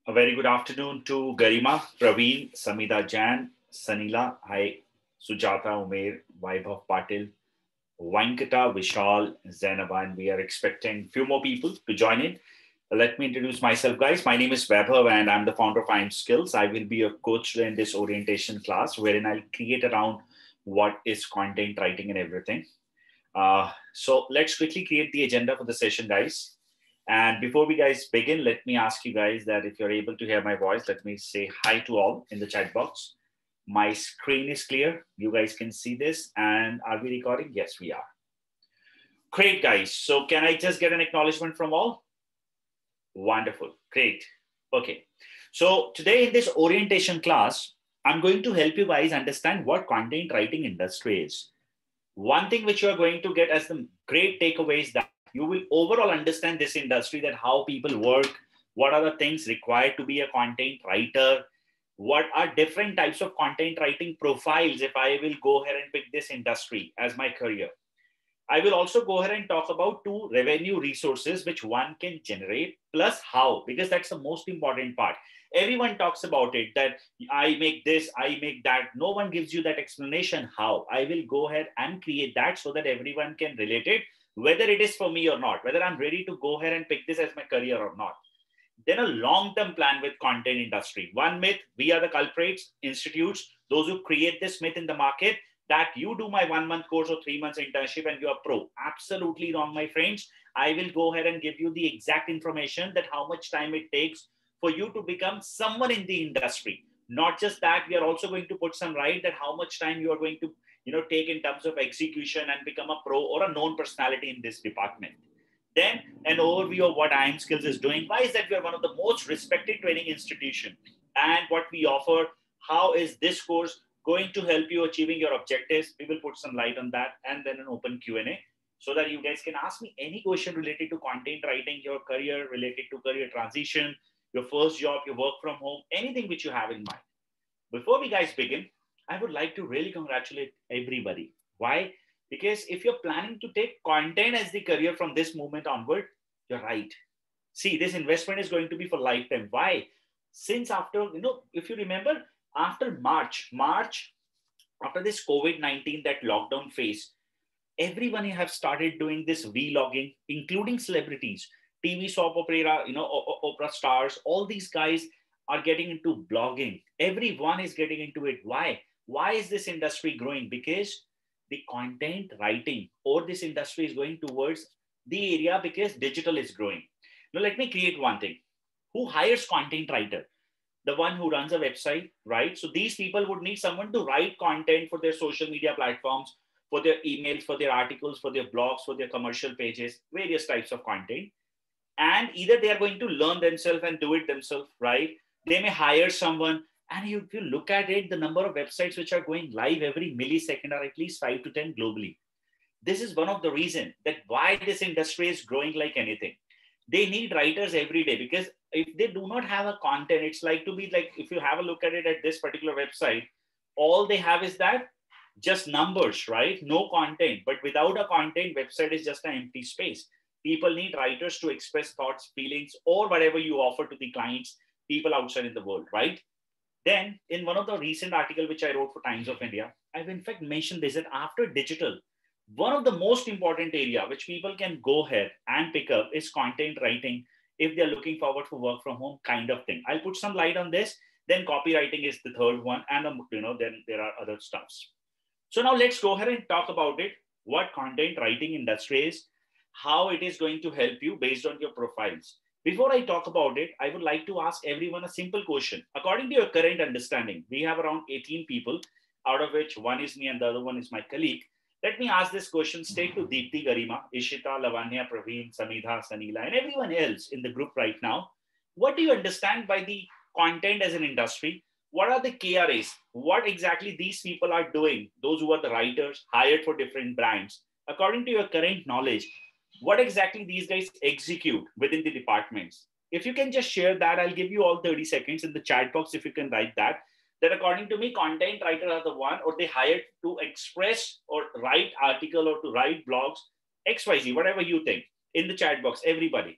A very good afternoon to Garima, Praveen, Samida Jan, Sanila, hi, Sujata, Umair, Vaibhav Patil, Vankata, Vishal, Zainaba, and we are expecting few more people to join in. Let me introduce myself, guys. My name is Vaibhav, and I'm the founder of I'm Skills. I will be your coach in this orientation class, wherein I'll create around what is content writing and everything. So let's quickly create the agenda for the session, guys. And before we guys begin, let me ask you guys that if you're able to hear my voice, let me say hi to all in the chat box. My screen is clear. You guys can see this. And are we recording? Yes, we are. Great, guys. So can I just get an acknowledgement from all? Wonderful. Great. Okay. So today in this orientation class, I'm going to help you guys understand what content writing industry is. One thing which you are going to get as the great takeaway is that you will overall understand this industry, that how people work, what are the things required to be a content writer, what are different types of content writing profiles if I will go ahead and pick this industry as my career. I will also go ahead and talk about two revenue resources which one can generate, plus how, because that's the most important part. Everyone talks about it, that I make this, I make that. No one gives you that explanation how. I will go ahead and create that so that everyone can relate it, whether it is for me or not, whether I'm ready to go ahead and pick this as my career or not. Then a long-term plan with content industry. One myth, we are the culprits, institutes, those who create this myth in the market, that you do my 1 month course or 3 months internship and you are pro. Absolutely wrong, my friends. I will go ahead and give you the exact information that how much time it takes for you to become someone in the industry. Not just that, we are also going to put some right that how much time you are going to take in terms of execution and become a pro or a known personality in this department. Then an overview of what IM Skills is doing. Why is that we are one of the most respected training institution, and what we offer, how is this course going to help you achieving your objectives. We will put some light on that, and then an open Q&A so that you guys can ask me any question related to content writing, your career, related to career transition, your first job, your work from home, anything which you have in mind. Before we guys begin, I would like to really congratulate everybody. Why? Because if you're planning to take content as the career from this moment onward, you're right. See, this investment is going to be for lifetime. Why? Since after, if you remember, after March, after this COVID-19, that lockdown phase, everyone have started doing this vlogging, including celebrities, TV soap opera, opera stars, all these guys are getting into blogging. Everyone is getting into it. Why? Why is this industry growing? Because the content writing or this industry is going towards the area because digital is growing. Now, let me create one thing. Who hires content writer? The one who runs a website, right? So these people would need someone to write content for their social media platforms, for their emails, for their articles, for their blogs, for their commercial pages, various types of content. And either they are going to learn themselves and do it themselves, right? They may hire someone. And if you look at it, the number of websites which are going live every millisecond are at least 5 to 10 globally. This is one of the reasons that why this industry is growing like anything. They need writers every day, because if they do not have a content, it's like to be like, if you have a look at it at this particular website, all they have is that just numbers, right? No content. But without a content, website is just an empty space. People need writers to express thoughts, feelings, or whatever you offer to the clients, people outside in the world, right? Then in one of the recent article which I wrote for Times of India, I've in fact mentioned this, that after digital, one of the most important area which people can go ahead and pick up is content writing if they're looking forward for work from home kind of thing. I'll put some light on this. Then copywriting is the third one. And then there are other stuffs. So now let's go ahead and talk about it. What content writing industry is, how it is going to help you based on your profiles. Before I talk about it, I would like to ask everyone a simple question. According to your current understanding, we have around 18 people, out of which one is me and the other one is my colleague. Let me ask this question straight to Deepthi, Garima, Ishita, Lavanya, Praveen, Samidha, Sanila, and everyone else in the group right now. What do you understand by the content as an industry? What are the KRAs? What exactly these people are doing? Those who are the writers hired for different brands. According to your current knowledge, what exactly these guys execute within the departments? If you can just share that, I'll give you all 30 seconds in the chat box if you can write that. That according to me, content writers are the one, or they hired to express or write article or to write blogs, XYZ, whatever you think, in the chat box, everybody.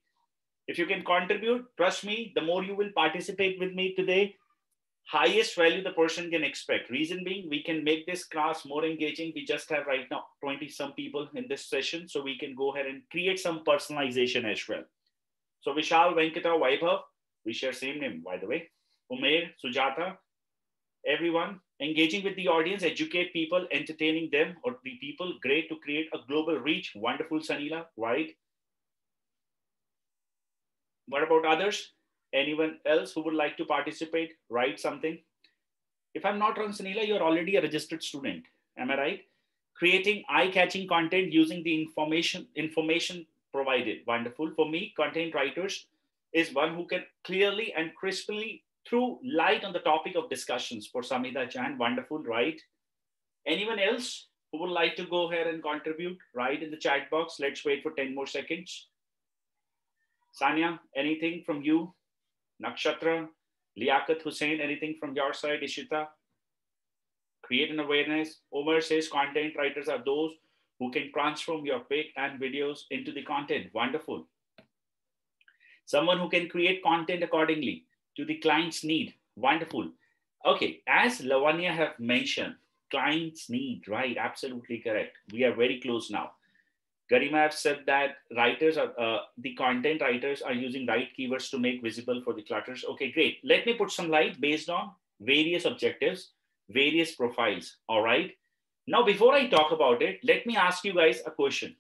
If you can contribute, trust me, the more you will participate with me today, highest value the person can expect. Reason being, we can make this class more engaging. We just have right now 20 some people in this session, so we can go ahead and create some personalization as well. So Vishal, Venkata, Vaibhav, we share same name, by the way. Umair, Sujata, everyone engaging with the audience, educate people, entertaining them or the people. Great to create a global reach. Wonderful, Sanila, right? What about others? Anyone else who would like to participate? Write something. If I'm not wrong, Sanila, you're already a registered student. Am I right? Creating eye-catching content using the information provided. Wonderful. For me, content writers is one who can clearly and crisply throw light on the topic of discussions. For Samita Chan, wonderful, right? Anyone else who would like to go ahead and contribute? Right in the chat box. Let's wait for 10 more seconds. Sanya, anything from you? Nakshatra, Liaquat Hussain, anything from your side? Ishita, create an awareness. Omar says content writers are those who can transform your pic and videos into the content. Wonderful. Someone who can create content accordingly to the client's need. Wonderful. Okay, as Lavanya have mentioned, client's need, right? Absolutely correct. We are very close now. Garima have said that writers are the content writers are using right keywords to make visible for the clutters. Okay, great. Let me put some light based on various objectives, various profiles. All right. Now, before I talk about it, let me ask you guys a question.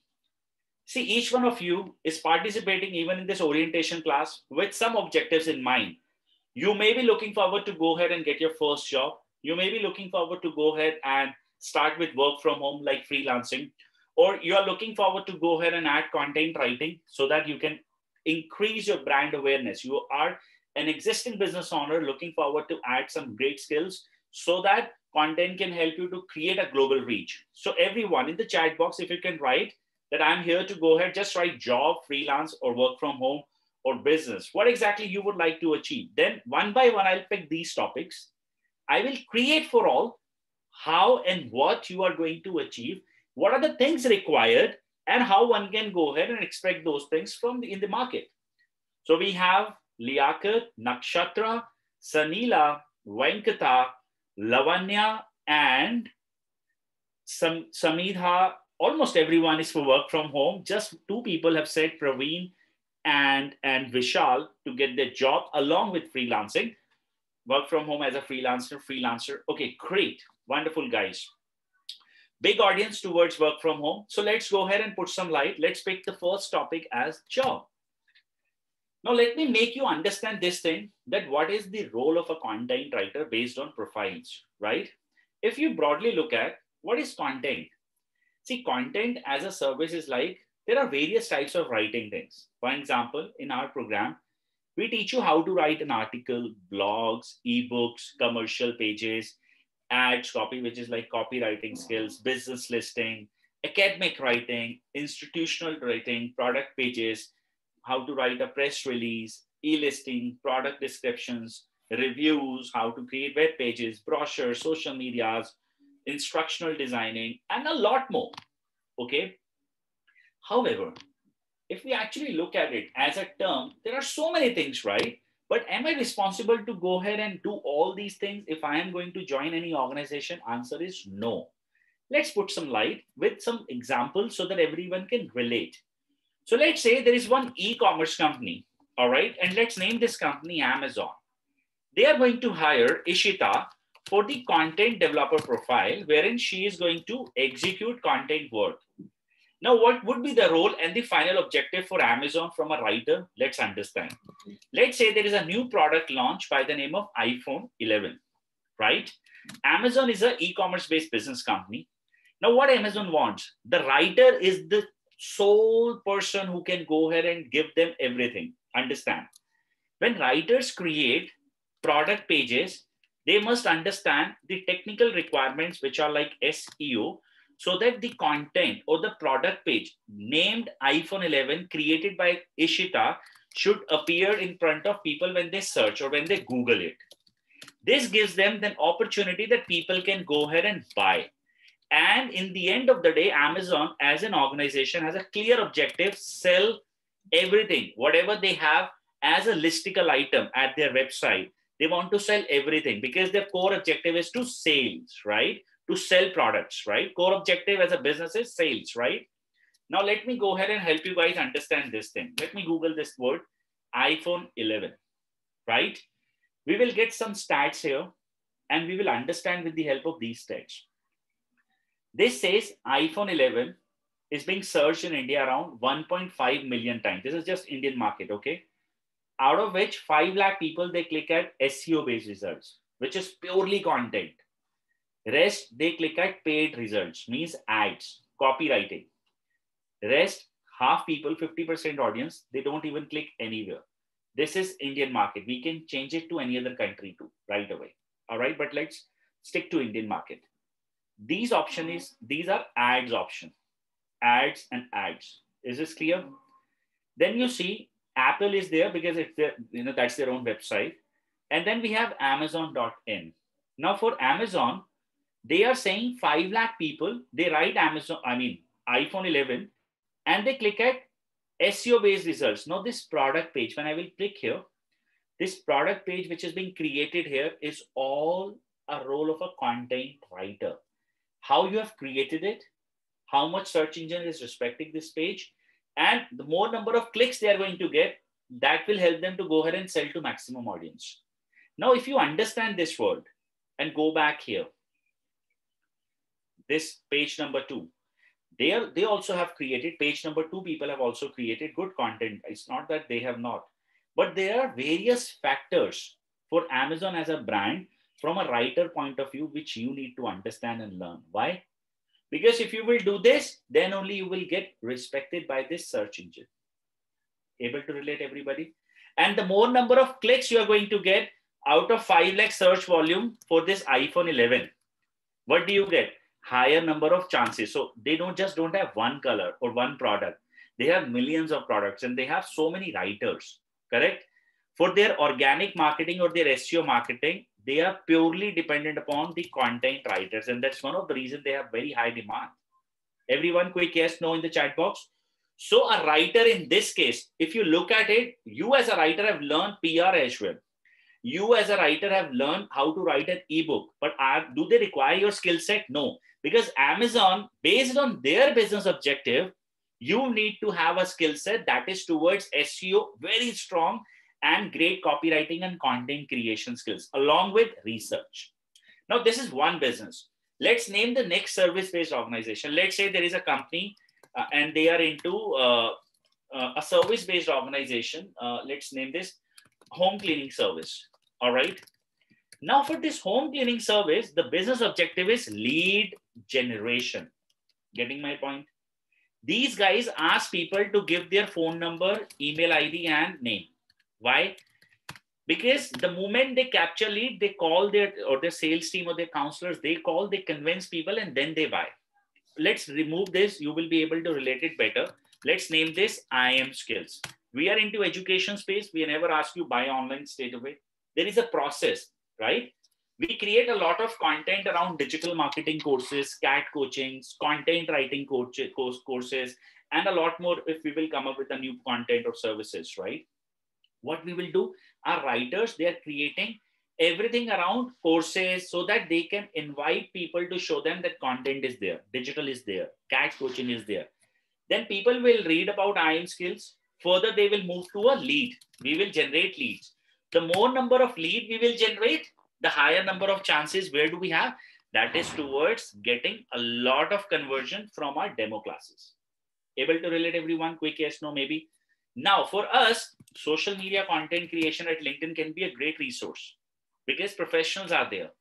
See, each one of you is participating even in this orientation class with some objectives in mind. You may be looking forward to go ahead and get your first job. You may be looking forward to go ahead and start with work from home like freelancing. Or you are looking forward to go ahead and add content writing so that you can increase your brand awareness. You are an existing business owner looking forward to add some great skills so that content can help you to create a global reach. So everyone in the chat box, if you can write that I'm here to go ahead, just write job, freelance, or work from home, or business. What exactly you would like to achieve. Then one by one, I'll pick these topics. I will create for all how and what you are going to achieve. What are the things required and how one can go ahead and expect those things from in the market. So we have Liaquat, Nakshatra, Sanila, Venkata, Lavanya, and Samidha. Almost everyone is for work from home. Just two people have said, Praveen and Vishal, to get their job along with freelancing. Work from home as a freelancer. Okay, great. Wonderful, guys. Big audience towards work from home. So let's go ahead and put some light. Let's pick the first topic as job. Now, let me make you understand this thing, that what is the role of a content writer based on profiles, right? If you broadly look at what is content, see, content as a service is like, there are various types of writing things. For example, in our program, we teach you how to write an article, blogs, ebooks, commercial pages, ads, copy, which is like copywriting skills, business listing, academic writing, institutional writing, product pages, how to write a press release, e-listing, product descriptions, reviews, how to create web pages, brochures, social medias, instructional designing, and a lot more. Okay. However, if we actually look at it as a term, there are so many things, right? But am I responsible to go ahead and do all these things if I am going to join any organization? Answer is no. Let's put some light with some examples so that everyone can relate. So let's say there is one e-commerce company, all right? And let's name this company Amazon. They are going to hire Ishita for the content developer profile, wherein she is going to execute content work. Now, what would be the role and the final objective for Amazon from a writer? Let's understand. Let's say there is a new product launch by the name of iPhone 11, right? Amazon is an e-commerce based business company. Now, what Amazon wants, the writer is the sole person who can go ahead and give them everything. Understand? When writers create product pages, they must understand the technical requirements, which are like SEO, so that the content or the product page named iPhone 11 created by Ishita should appear in front of people when they search or when they Google it. This gives them the opportunity that people can go ahead and buy. And in the end of the day, Amazon as an organization has a clear objective, sell Everything, whatever they have as a listicle item at their website, they want to sell everything because their core objective is to sales, right? To sell products, right? Core objective as a business is sales, right? Now, let me go ahead and help you guys understand this thing. Let me Google this word, iPhone 11, right? We will get some stats here and we will understand with the help of these stats. This says iPhone 11 is being searched in India around 1.5 million times. This is just Indian market, okay? Out of which 5 lakh people, they click at SEO based results, which is purely content. Rest, they click at paid results, means ads, copywriting. Rest, half people, 50% audience, they don't even click anywhere. This is Indian market. We can change it to any other country too, right away. All right, but let's stick to Indian market. These are ads option, ads and ads. Is this clear? Then you see Apple is there because it's their, that's their own website. And then we have Amazon.in. Now for Amazon, they are saying 5 lakh people, they write iPhone 11, and they click at SEO based results. Now this product page, when I will click here, this product page which is being created here is all a role of a content writer. How you have created it, how much search engine is respecting this page, and the more number of clicks they are going to get, that will help them to go ahead and sell to maximum audience. Now, if you understand this word and go back here, this page number 2, they also have created page number 2. People have also created good content. It's not that they have not, but there are various factors for Amazon as a brand from a writer point of view, which you need to understand and learn. Why? Because if you will do this, then only you will get respected by this search engine. Able to relate, everybody? And the more number of clicks you are going to get out of 5 lakh search volume for this iPhone 11, what do you get? Higher number of chances. So they don't have one color or one product. They have millions of products and they have so many writers, correct? For their organic marketing or their SEO marketing, they are purely dependent upon the content writers. And that's one of the reasons they have very high demand. Everyone quick yes, no in the chat box. So a writer in this case, if you look at it, you as a writer have learned PR as well. You as a writer have learned how to write an ebook, but do they require your skill set? No, because Amazon, based on their business objective, you need to have a skill set that is towards SEO, very strong, and great copywriting and content creation skills, along with research. Now, this is one business. Let's name the next service-based organization. Let's say there is a company and they are into a service-based organization. Let's name this home cleaning service. All right. Now for this home cleaning service, the business objective is lead generation. Getting my point? These guys ask people to give their phone number, email ID, and name. Why? Because the moment they capture lead, they call their sales team or their counselors, they call, they convince people, and then they buy. Let's remove this. You will be able to relate it better. Let's name this IM skills. We are into education space. We never ask you buy online straight away. There is a process, right? We create a lot of content around digital marketing courses, CAT coachings, content writing courses, and a lot more if we will come up with a new content or services, right? What we will do, our writers, they are creating everything around courses so that they can invite people to show them that content is there, digital is there, CAT coaching is there. Then people will read about IM skills. Further, they will move to a lead. We will generate leads. The more number of lead we will generate, the higher number of chances. Where do we have? That is towards getting a lot of conversion from our demo classes. Able to relate, everyone? Quick yes, no, maybe. Now, for us, social media content creation at LinkedIn can be a great resource because professionals are there.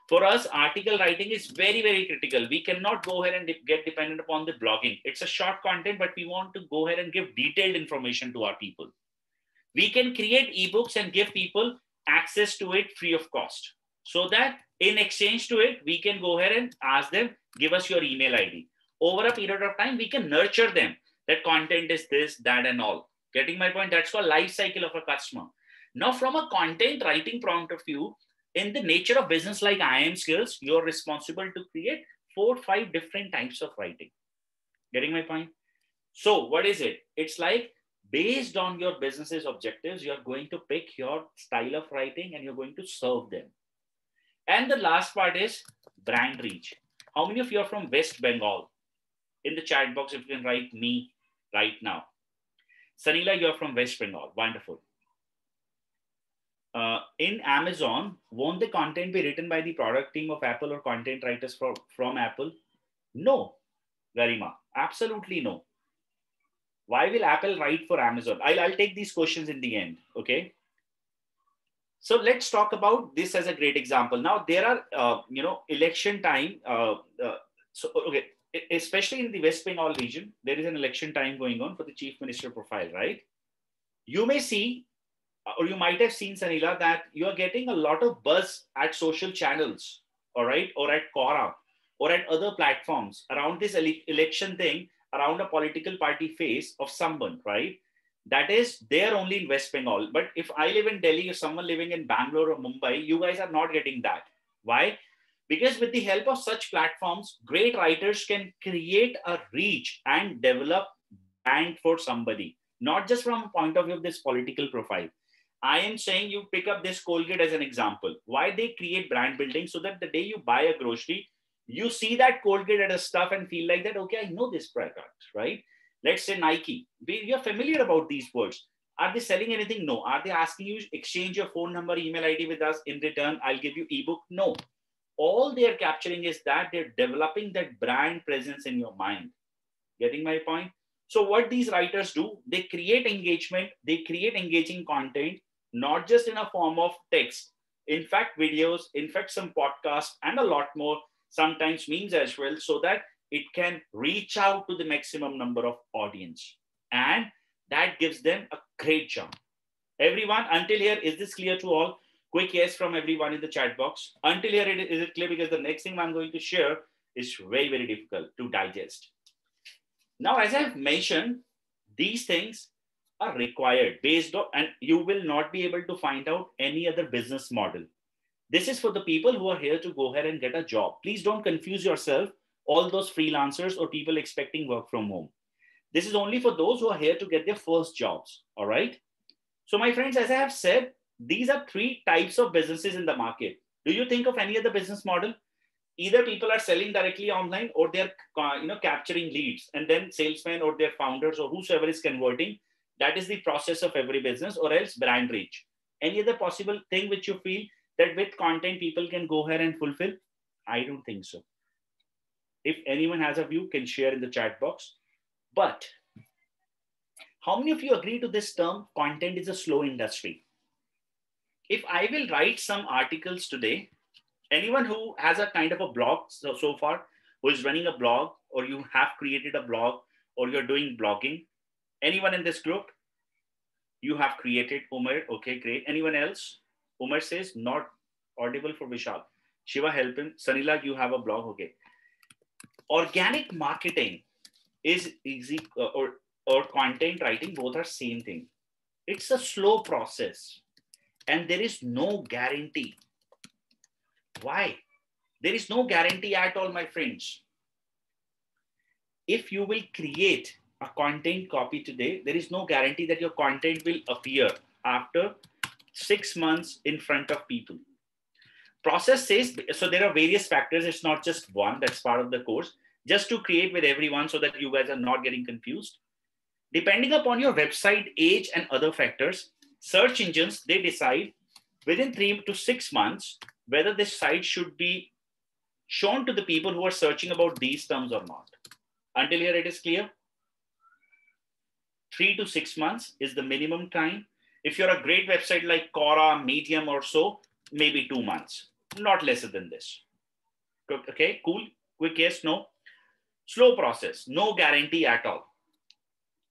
For us, article writing is very, very critical. We cannot go ahead and get dependent upon the blogging. It's a short content, but we want to go ahead and give detailed information to our people. We can create ebooks and give people access to it free of cost. So that in exchange to it, we can go ahead and ask them, give us your email ID. Over a period of time, we can nurture them. That content is this, that, and all. Getting my point? That's called life cycle of a customer. Now, from a content writing point of view, in the nature of business like IM skills, you're responsible to create 4 or 5 different types of writing. Getting my point? So what is it? It's like Based on your business's objectives, you're going to pick your style of writing and you're going to serve them. And the last part is brand reach. How many of you are from West Bengal? In the chat box, if you can write me right now. Sanila, you're from West Bengal. Wonderful. In Amazon, won't the content be written by the product team of Apple or content writers from Apple? No, Garima, absolutely no. Why will Apple write for Amazon? I'll take these questions in the end, okay? So let's talk about this as a great example. Now there are, election time. Okay, especially in the West Bengal region, there is an election time going on for the chief minister profile, right? You may see, or you might have seen, Sanila, that you are getting a lot of buzz at social channels, all right, or at Quora, or at other platforms around this election thing, around a political party face of someone, right? That is there only in West Bengal. But if I live in Delhi or someone living in Bangalore or Mumbai, you guys are not getting that. Why? Because with the help of such platforms, great writers can create a reach and develop brand for somebody, not just from a point of view of this political profile. I am saying you pick up this Colgate as an example. Why they create brand building? So that the day you buy a grocery, you see that Colgate at a stuff and feel like that, okay, I know this product, right? Let's say Nike. You're familiar about these words. Are they selling anything? No. Are they asking you exchange your phone number, email ID with us? In return, I'll give you ebook? No. All they're capturing is that they're developing that brand presence in your mind. Getting my point? So what these writers do, they create engagement, they create engaging content, not just in a form of text. In fact, videos, in fact, some podcasts, and a lot more, sometimes memes as well, so that it can reach out to the maximum number of audience. And that gives them a great jump. Everyone, until here, is this clear to all? Quick yes from everyone in the chat box. Until here, is it clear? Because the next thing I'm going to share is very, very difficult to digest. Now, as I've mentioned, these things are required based on, and you will not be able to find out any other business model. This is for the people who are here to go ahead and get a job. Please don't confuse yourself, all those freelancers or people expecting work from home. This is only for those who are here to get their first jobs, all right? So my friends, as I have said, these are three types of businesses in the market. Do you think of any other business model? Either people are selling directly online or they're capturing leads and then salesmen or their founders or whosoever is converting. That is the process of every business, or else brand reach. Any other possible thing which you feel that with content people can go ahead and fulfill? I don't think so. If anyone has a view, can share in the chat box. But how many of you agree to this term, content is a slow industry? If I will write some articles today, anyone who has a kind of a blog so far, who is running a blog, or you have created a blog, or you're doing blogging, anyone in this group? You have created, Umar. Okay, great. Anyone else? Umar says not audible for Vishal. Shiva, help him. Sanila, you have a blog. Okay. Organic marketing is easy, or content writing, both are same thing. It's a slow process and there is no guarantee. Why? There is no guarantee at all, my friends. If you will create a content copy today, there is no guarantee that your content will appear after 6 months in front of people. Process says, so there are various factors. It's not just one, that's part of the course. Just to create with everyone so that you guys are not getting confused. Depending upon your website age and other factors, search engines, they decide within 3 to 6 months whether this site should be shown to the people who are searching about these terms or not. Until here, it is clear? 3 to 6 months is the minimum time. If you're a great website like Quora, Medium or so, maybe 2 months, not lesser than this. Okay, cool, quick yes, no. Slow process, no guarantee at all.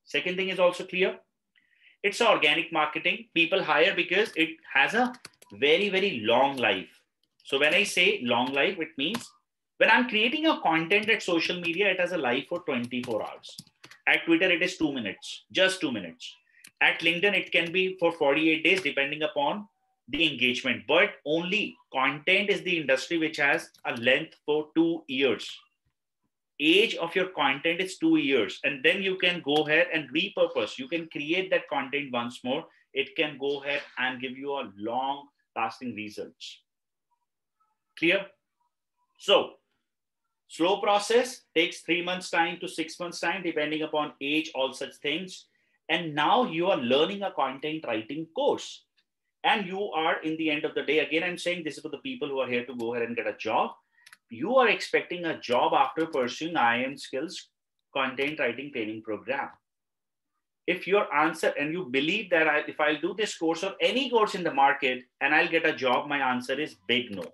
Second thing is also clear. It's organic marketing. People hire because it has a very, very long life. So when I say long life, it means when I'm creating a content at social media, it has a life for 24 hours. At Twitter, it is 2 minutes, just 2 minutes. At LinkedIn, it can be for 48 days, depending upon the engagement. But only content is the industry which has a length for 2 years. age of your content is 2 years, and then you can go ahead and repurpose. You can create that content once more. It can go ahead and give you a long lasting results. Clear? So slow process takes 3 months time to 6 months time, depending upon age, all such things. And now you are learning a content writing course. And you are, in the end of the day, again, I'm saying this is for the people who are here to go ahead and get a job. You are expecting a job after pursuing IIM Skills content writing training program. If your answer, and you believe that if I'll do this course or any course in the market and I'll get a job, my answer is big no.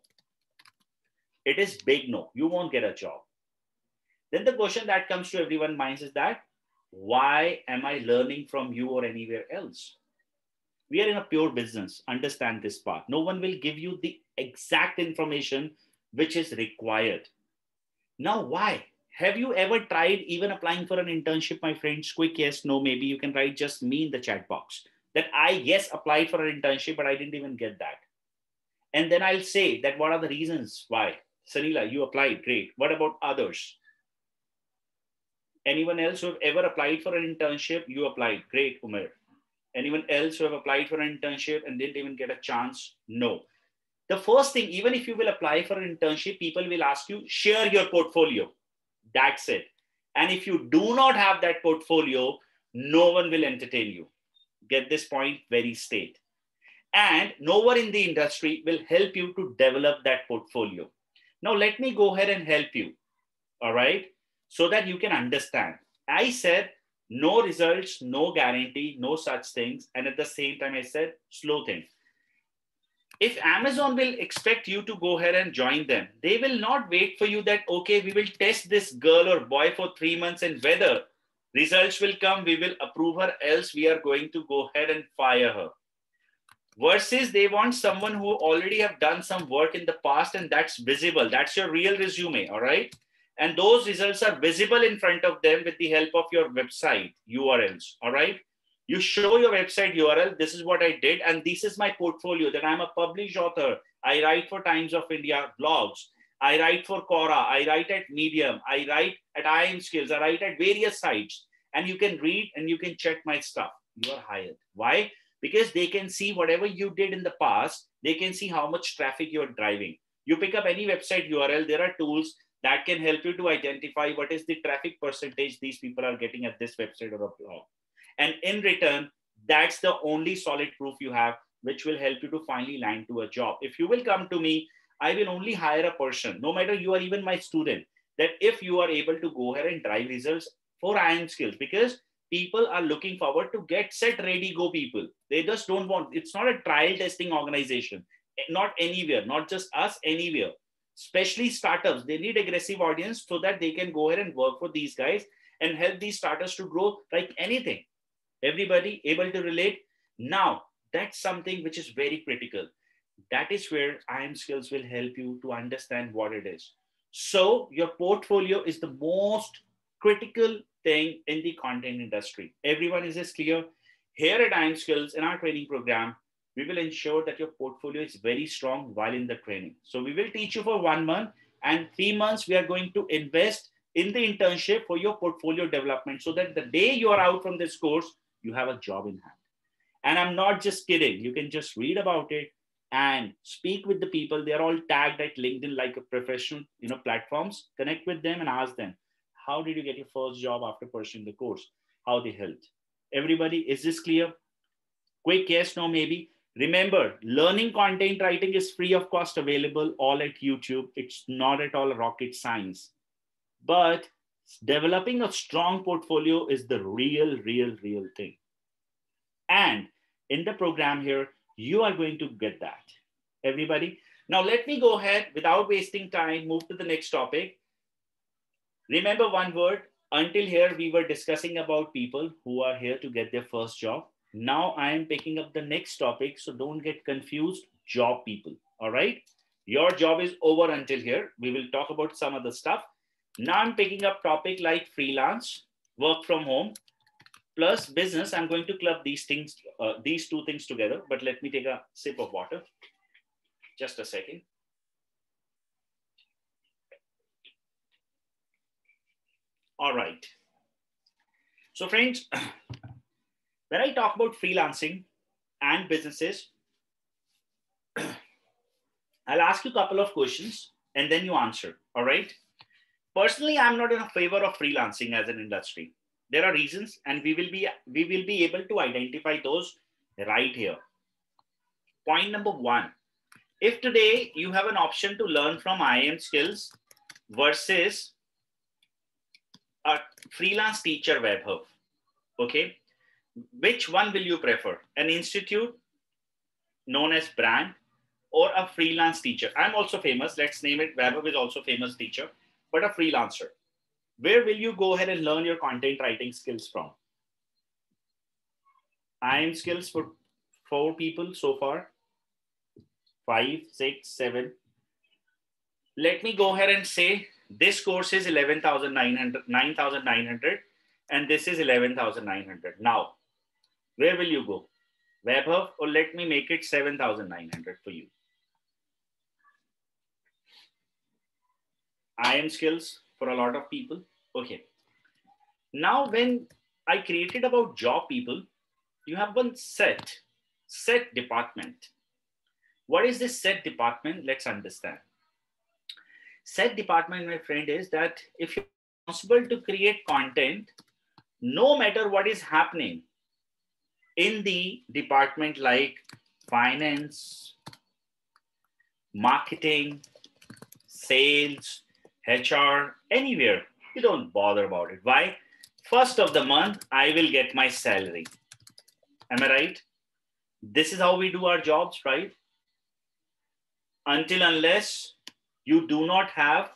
It is big no. You won't get a job. Then the question that comes to everyone's minds is that, why am I learning from you or anywhere else? We are in a pure business. Understand this part. No one will give you the exact information which is required. Now, why? Have you ever tried even applying for an internship, my friends? Quick yes, no, maybe. You can write just me in the chat box that yes, applied for an internship, but I didn't even get that. And then I'll say that what are the reasons why. Sanila, you applied, great. What about others? Anyone else who have ever applied for an internship? You applied, great, Umer. Anyone else who have applied for an internship and didn't even get a chance? No. The first thing, even if you will apply for an internship, people will ask you, share your portfolio. That's it. And if you do not have that portfolio, no one will entertain you. Get this point very straight. And no one in the industry will help you to develop that portfolio. Now, let me go ahead and help you. All right. So that you can understand. I said, no results, no guarantee, no such things. And at the same time, I said, slow thing. If Amazon will expect you to go ahead and join them, they will not wait for you that, okay, we will test this girl or boy for 3 months and whether results will come, we will approve her, else we are going to go ahead and fire her. Versus they want someone who already have done some work in the past and that's visible. That's your real resume, all right? And those results are visible in front of them with the help of your website URLs, all right? You show your website URL, this is what I did, and this is my portfolio, that I'm a published author. I write for Times of India blogs. I write for Quora. I write at Medium. I write at IIM Skills. I write at various sites. And you can read and you can check my stuff. You are hired. Why? Because they can see whatever you did in the past. They can see how much traffic you're driving. You pick up any website URL, there are tools that can help you to identify what is the traffic percentage these people are getting at this website or a blog. And in return, that's the only solid proof you have, which will help you to finally land to a job. If you will come to me, I will only hire a person, no matter you are even my student, that if you are able to go ahead and drive results for IIM Skills, because people are looking forward to get set, ready, go people. They just don't want, it's not a trial testing organization, not anywhere, not just us, anywhere. Especially startups, they need aggressive audience so that they can go ahead and work for these guys and help these startups to grow like anything. Everybody able to relate? Now, that's something which is very critical. That is where IIM Skills will help you to understand what it is. So your portfolio is the most critical thing in the content industry. Everyone is this clear? Here at IIM Skills, in our training program, we will ensure that your portfolio is very strong while in the training. So we will teach you for 1 month, and 3 months we are going to invest in the internship for your portfolio development so that the day you are out from this course, you have a job in hand. And I'm not just kidding. You can just read about it and speak with the people. They're all tagged at LinkedIn like a professional, platforms. Connect with them and ask them, how did you get your first job after pursuing the course? How they helped? Everybody, is this clear? Quick yes, no, maybe. Remember, learning content writing is free of cost, available all at YouTube. It's not at all rocket science. But developing a strong portfolio is the real thing. And in the program here, you are going to get that. Everybody. Now, let me go ahead without wasting time, move to the next topic. Remember one word. Until here, we were discussing about people who are here to get their first job. Now I am picking up the next topic, so don't get confused. Job people, all right? Your job is over until here. We will talk about some other stuff. Now I'm picking up topic like freelance, work from home, plus business. I'm going to club these things, these two things together, but let me take a sip of water. Just a second. All right. So friends, when I talk about freelancing and businesses, I'll ask you a couple of questions and then you answer. All right. Personally, I'm not in a favor of freelancing as an industry. There are reasons, and we will be able to identify those right here. Point number one: if today you have an option to learn from IIM skills versus a freelance teacher web hub, okay, which one will you prefer? An institute known as brand or a freelance teacher? I'm also famous. Let's name it. Web hub is also famous teacher, but a freelancer. Where will you go ahead and learn your content writing skills from? IIM skills for 4 people so far, 5, 6, 7. Let me go ahead and say this course is 11,900, 9,900, and this is 11,900. Now, where will you go? WebHub, or let me make it 7,900 for you. IIM skills for a lot of people. Okay. Now, when I created about job people, you have one set department. What is this set department? Let's understand. Set department, my friend, is that if you're responsible to create content, no matter what is happening in the department like finance, marketing, sales, HR, anywhere, you don't bother about it. Why? First of the month, I will get my salary. Am I right? This is how we do our jobs, right? Unless you do not have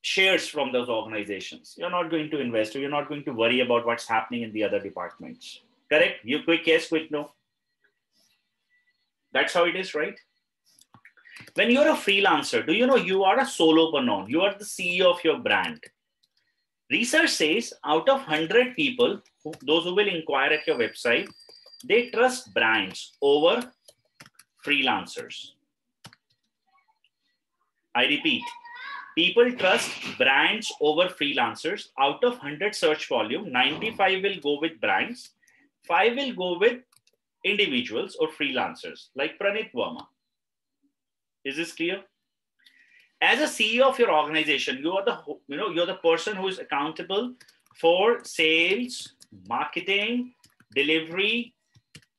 shares from those organizations, you're not going to invest, or you're not going to worry about what's happening in the other departments. Correct? You quick yes, quick no. That's how it is, right? When you're a freelancer, do you know you are a solopreneur? You are the CEO of your brand. Research says out of 100 people, those who will inquire at your website, they trust brands over freelancers. I repeat, people trust brands over freelancers. Out of 100 search volume, 95 will go with brands, 5 will go with individuals or freelancers like Pranit Verma. Is this clear? As a CEO of your organization, you're the person who is accountable for sales, marketing, delivery,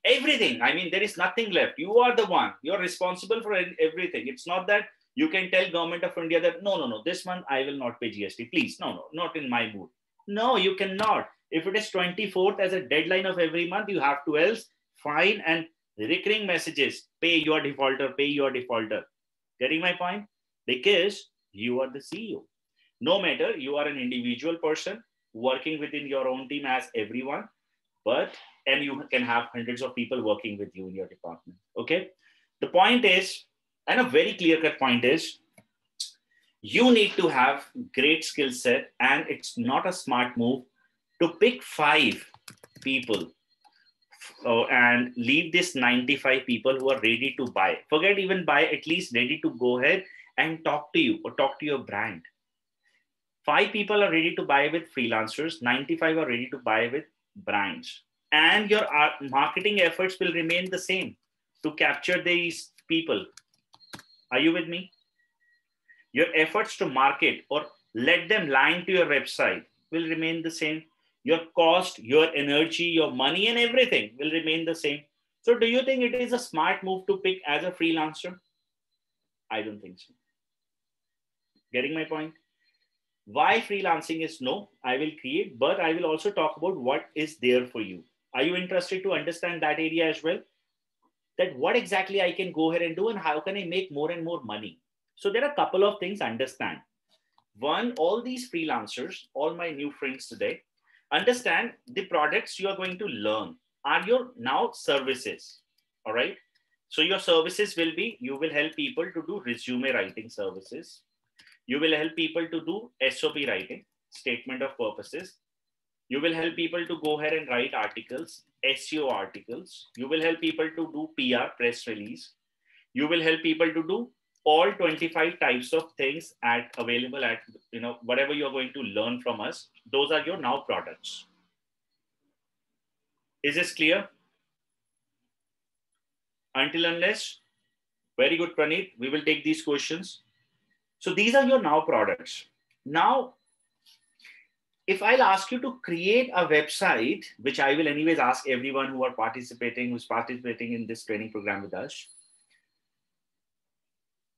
everything. I mean, there is nothing left. You are the one. You're responsible for everything. It's not that you can tell government of India that, no, this month I will not pay GST. Please, no, not in my mood. No, you cannot. If it is 24th as a deadline of every month, you have to else fine and recurring messages, pay your defaulter, pay your defaulter. Getting my point? Because you are the CEO. No matter you are an individual person working within your own team as everyone, and you can have hundreds of people working with you in your department. Okay. The point is, and a very clear-cut point is, you need to have great skill set, and it's not a smart move to pick 5 people and leave this 95 people who are ready to buy. Forget even buy, at least ready to go ahead and talk to you or talk to your brand. 5 people are ready to buy with freelancers, 95 are ready to buy with brands. And your marketing efforts will remain the same to capture these people. Are you with me? Your efforts to market or let them land to your website will remain the same. Your cost, your energy, your money, and everything will remain the same. So do you think it is a smart move to pick as a freelancer? I don't think so. Getting my point? Why freelancing is no, I will create, but I will also talk about what is there for you. Are you interested to understand that area as well? That what exactly I can go ahead and do and how can I make more and more money? So there are a couple of things to understand. One, all these freelancers, all my new friends today, understand the products you are going to learn are your now services. All right. So your services will be, you will help people to do resume writing services. You will help people to do SOP writing, statement of purposes. You will help people to go ahead and write articles, SEO articles. You will help people to do PR, press release. You will help people to do all 25 types of things available at, whatever you're going to learn from us. Those are your now products. Is this clear? Until unless, very good, Praneeth. We will take these questions. So these are your now products. Now, if I'll ask you to create a website, which I will anyways ask everyone who's participating in this training program with us,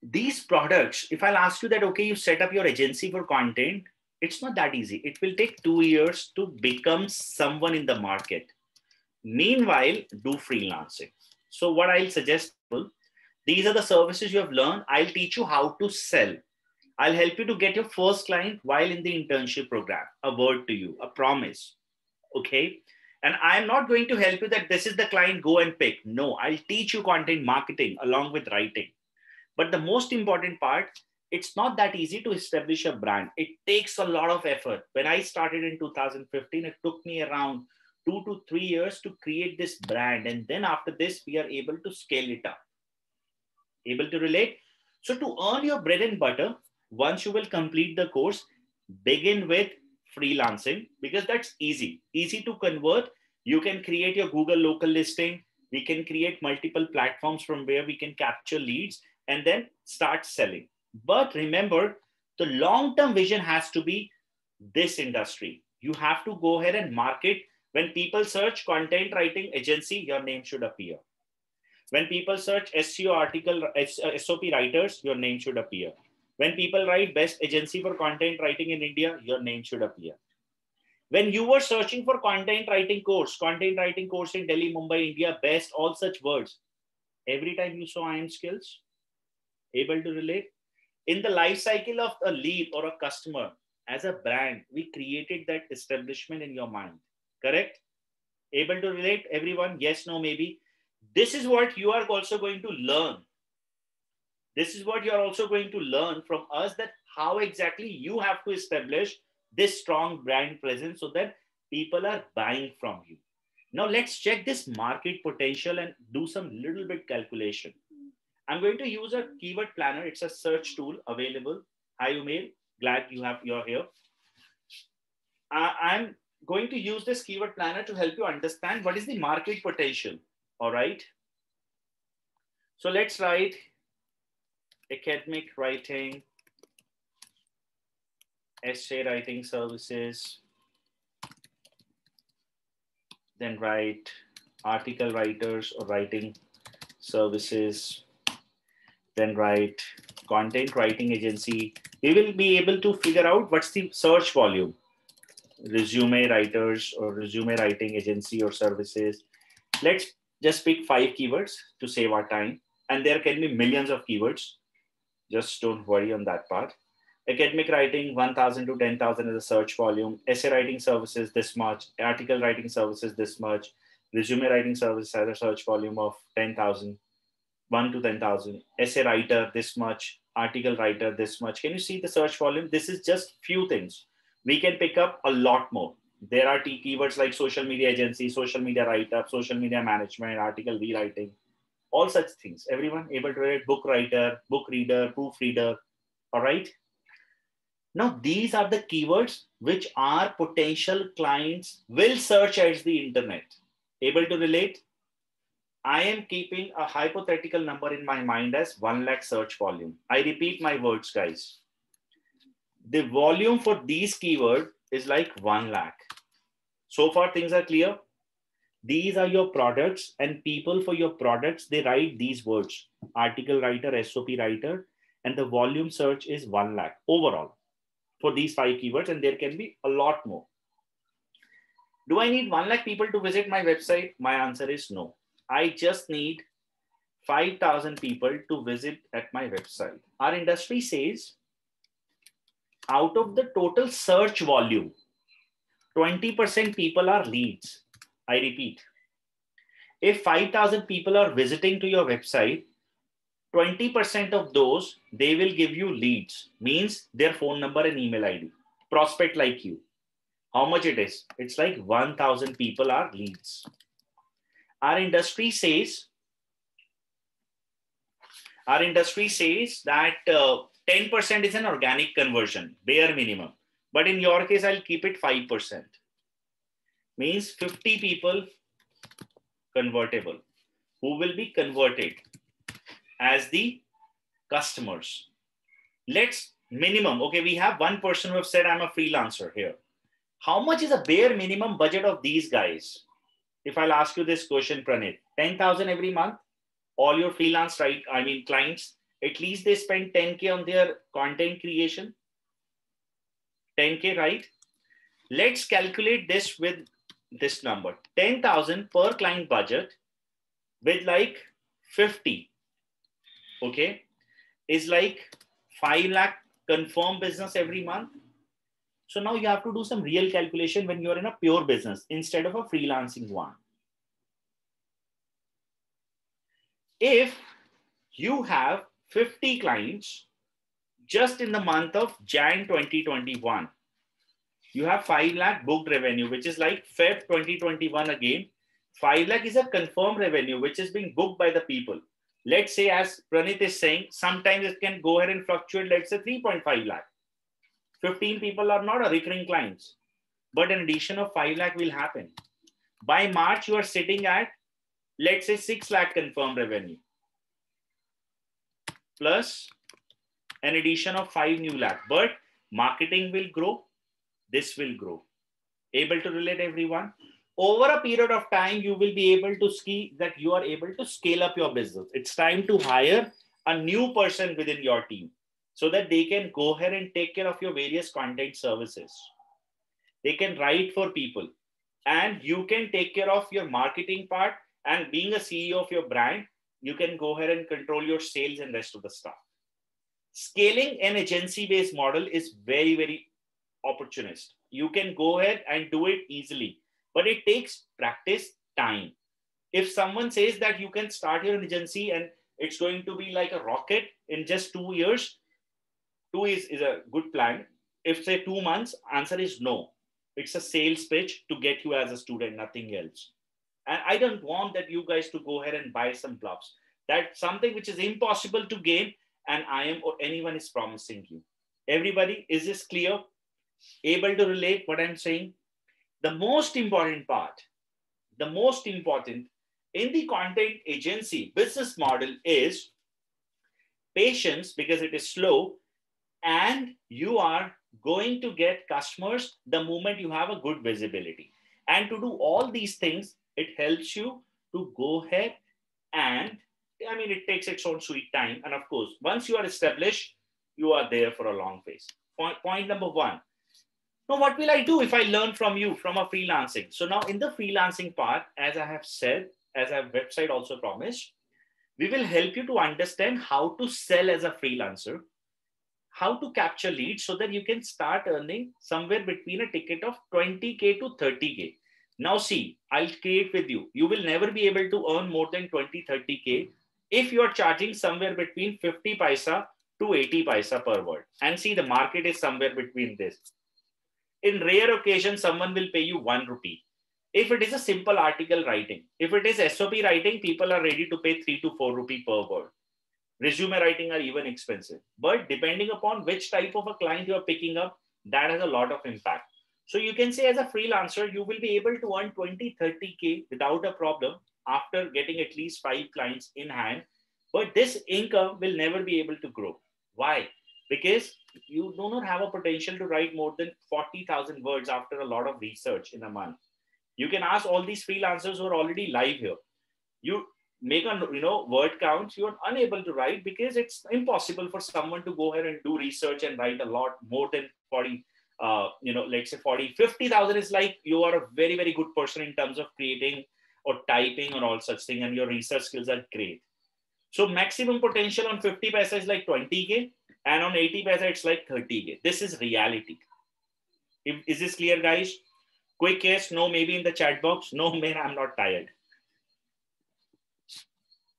these products, if I'll ask you that, okay, you set up your agency for content, it's not that easy. It will take 2 years to become someone in the market. Meanwhile, do freelancing. So what I'll suggest, these are the services you have learned. I'll teach you how to sell. I'll help you to get your first client while in the internship program. A word to you, a promise. Okay. And I'm not going to help you that this is the client, go and pick. No, I'll teach you content marketing along with writing. But the most important part, it's not that easy to establish a brand. It takes a lot of effort. When I started in 2015, it took me around 2 to 3 years to create this brand. And then after this, we are able to scale it up. Able to relate? So to earn your bread and butter, once you will complete the course, begin with freelancing, because that's easy to convert. You can create your Google local listing. We can create multiple platforms from where we can capture leads and then start selling. But remember, the long-term vision has to be this industry. You have to go ahead and market. When people search content writing agency, your name should appear. When people search SEO article, SOP writers, your name should appear. When people write best agency for content writing in India, your name should appear. When you were searching for content writing course in Delhi, Mumbai, India, best, all such words, every time you saw IM skills, able to relate? In the life cycle of a lead or a customer, as a brand, we created that establishment in your mind. Correct? Able to relate, everyone? Yes, no, maybe. This is what you are also going to learn. This is what you are also going to learn from us, that how exactly you have to establish this strong brand presence so that people are buying from you. Now let's check this market potential and do some little bit calculation. I'm going to use a keyword planner. It's a search tool available. Hi, Umair. Glad you're here. I'm going to use this keyword planner to help you understand what is the market potential. All right. So let's write academic writing, essay writing services, then write article writers or writing services, then write content writing agency. We will be able to figure out what's the search volume, resume writers or resume writing agency or services. Let's just pick 5 keywords to save our time. And there can be millions of keywords. Just don't worry on that part. Academic writing, 1,000 to 10,000 is the search volume. Essay writing services, this much. Article writing services, this much. Resume writing service has a search volume of 10,000, 1 to 10,000. Essay writer, this much. Article writer, this much. Can you see the search volume? This is just few things. We can pick up a lot more. There are keywords like social media agency, social media write-up, social media management, article rewriting, all such things. Everyone able to write book writer, book reader, proofreader. All right. Now, these are the keywords which our potential clients will search as the internet. Able to relate? I am keeping a hypothetical number in my mind as 1 lakh search volume. I repeat my words, guys. The volume for these keywords is like 1 lakh. So far, things are clear. These are your products, and people for your products, they write these words: article writer, SOP writer, and the volume search is 1 lakh overall for these 5 keywords, and there can be a lot more. Do I need 1 lakh people to visit my website? My answer is no. I just need 5,000 people to visit at my website. Our industry says out of the total search volume, 20% people are leads. I repeat, if 5,000 people are visiting to your website, 20% of those, they will give you leads, means their phone number and email ID, prospect like you. How much it is? It's like 1,000 people are leads. Our industry says Our industry says that 10% is an organic conversion, bare minimum. But in your case, I'll keep it 5%. Means 50 people convertible who will be converted as the customers. Let's minimum. Okay, we have one person who have said, I'm a freelancer here. How much is a bare minimum budget of these guys? If I'll ask you this question, Pranit, 10,000 every month, all your freelance, right? I mean, clients, at least they spend 10K on their content creation. 10K, right? Let's calculate this with this number, 10,000 per client budget with like 50, okay, is like 5 lakh confirmed business every month. So now you have to do some real calculation when you're in a pure business instead of a freelancing one. If you have 50 clients just in the month of Jan 2021, you have 5 lakh booked revenue, which is like Feb 2021 again. 5 lakh is a confirmed revenue, which is being booked by the people. Let's say, as Pranit is saying, sometimes it can go ahead and fluctuate, let's say 3.5 lakh. 15 people are not a recurring clients, but an addition of 5 lakh will happen. By March, you are sitting at, let's say 6 lakh confirmed revenue, plus an addition of 5 new lakh, but marketing will grow. This will grow. Able to relate, everyone? Over a period of time, you will be able to see that you are able to scale up your business. It's time to hire a new person within your team so that they can go ahead and take care of your various content services. They can write for people and you can take care of your marketing part, and being a CEO of your brand, you can go ahead and control your sales and rest of the stuff. Scaling an agency-based model is very, very opportunist. You can go ahead and do it easily, but it takes practice, time. If someone says that you can start your agency and it's going to be like a rocket in just 2 years, 2 is a good plan. If say 2 months, answer is no. It's a sales pitch to get you as a student, nothing else. And I don't want that you guys to go ahead and buy some bluffs. That's something which is impossible to gain, and I am or anyone is promising you. Everybody, is this clear? Able to relate what I'm saying? The most important part, the most important in the content agency business model is patience, because it is slow and you are going to get customers the moment you have a good visibility. And to do all these things, it helps you to go ahead and, I mean, it takes its own sweet time. And of course, once you are established, you are there for a long phase. Point number one. Now, what will I do if I learn from you from a freelancing? So now in the freelancing part, as I have said, as our website also promised, we will help you to understand how to sell as a freelancer, how to capture leads so that you can start earning somewhere between a ticket of 20K to 30K. Now see, I'll create with you. You will never be able to earn more than 20, 30K if you are charging somewhere between 50 paisa to 80 paisa per word. And see, the market is somewhere between this. In rare occasions, someone will pay you 1 rupee. If it is a simple article writing, if it is SOP writing, people are ready to pay 3 to 4 rupee per word. Resume writing are even expensive. But depending upon which type of a client you are picking up, that has a lot of impact. So you can say as a freelancer, you will be able to earn 20, 30K without a problem after getting at least 5 clients in hand. But this income will never be able to grow. Why? Because you do not have a potential to write more than 40,000 words after a lot of research in a month. You can ask all these freelancers who are already live here. You make a word count, you are unable to write because it's impossible for someone to go ahead and do research and write a lot more than 40, let's say 40, 50,000 is like you are a very, very good person in terms of creating or typing or all such thing, and your research skills are great. So maximum potential on 50 paisa is like 20K, and on 80 paisa, it's like 30K. This is reality. Is this clear, guys? Quick yes, no, maybe in the chat box. No, man, I'm not tired.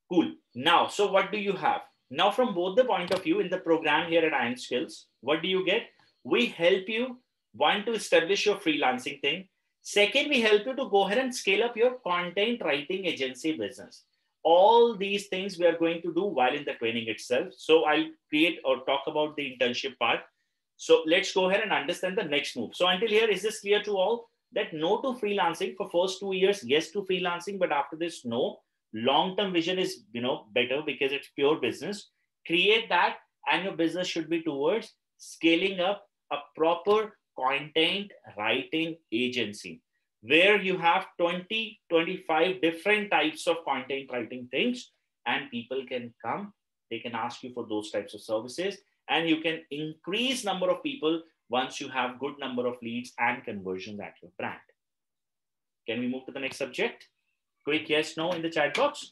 Cool. Now, so what do you have? Now, from both the point of view in the program here at Iron Skills, what do you get? We help you, one, to establish your freelancing thing. Second, we help you to go ahead and scale up your content writing agency business. All these things we are going to do while in the training itself. So I'll create or talk about the internship part. So let's go ahead and understand the next move. So until here, is this clear to all? That no to freelancing for first 2 years, yes to freelancing, but after this, no. Long-term vision is, better because it's pure business. Create that, and your business should be towards scaling up a proper content writing agency where you have 20, 25 different types of content writing things, and people can come, they can ask you for those types of services, and you can increase number of people once you have good number of leads and conversions at your brand. Can we move to the next subject? Quick yes, no in the chat box.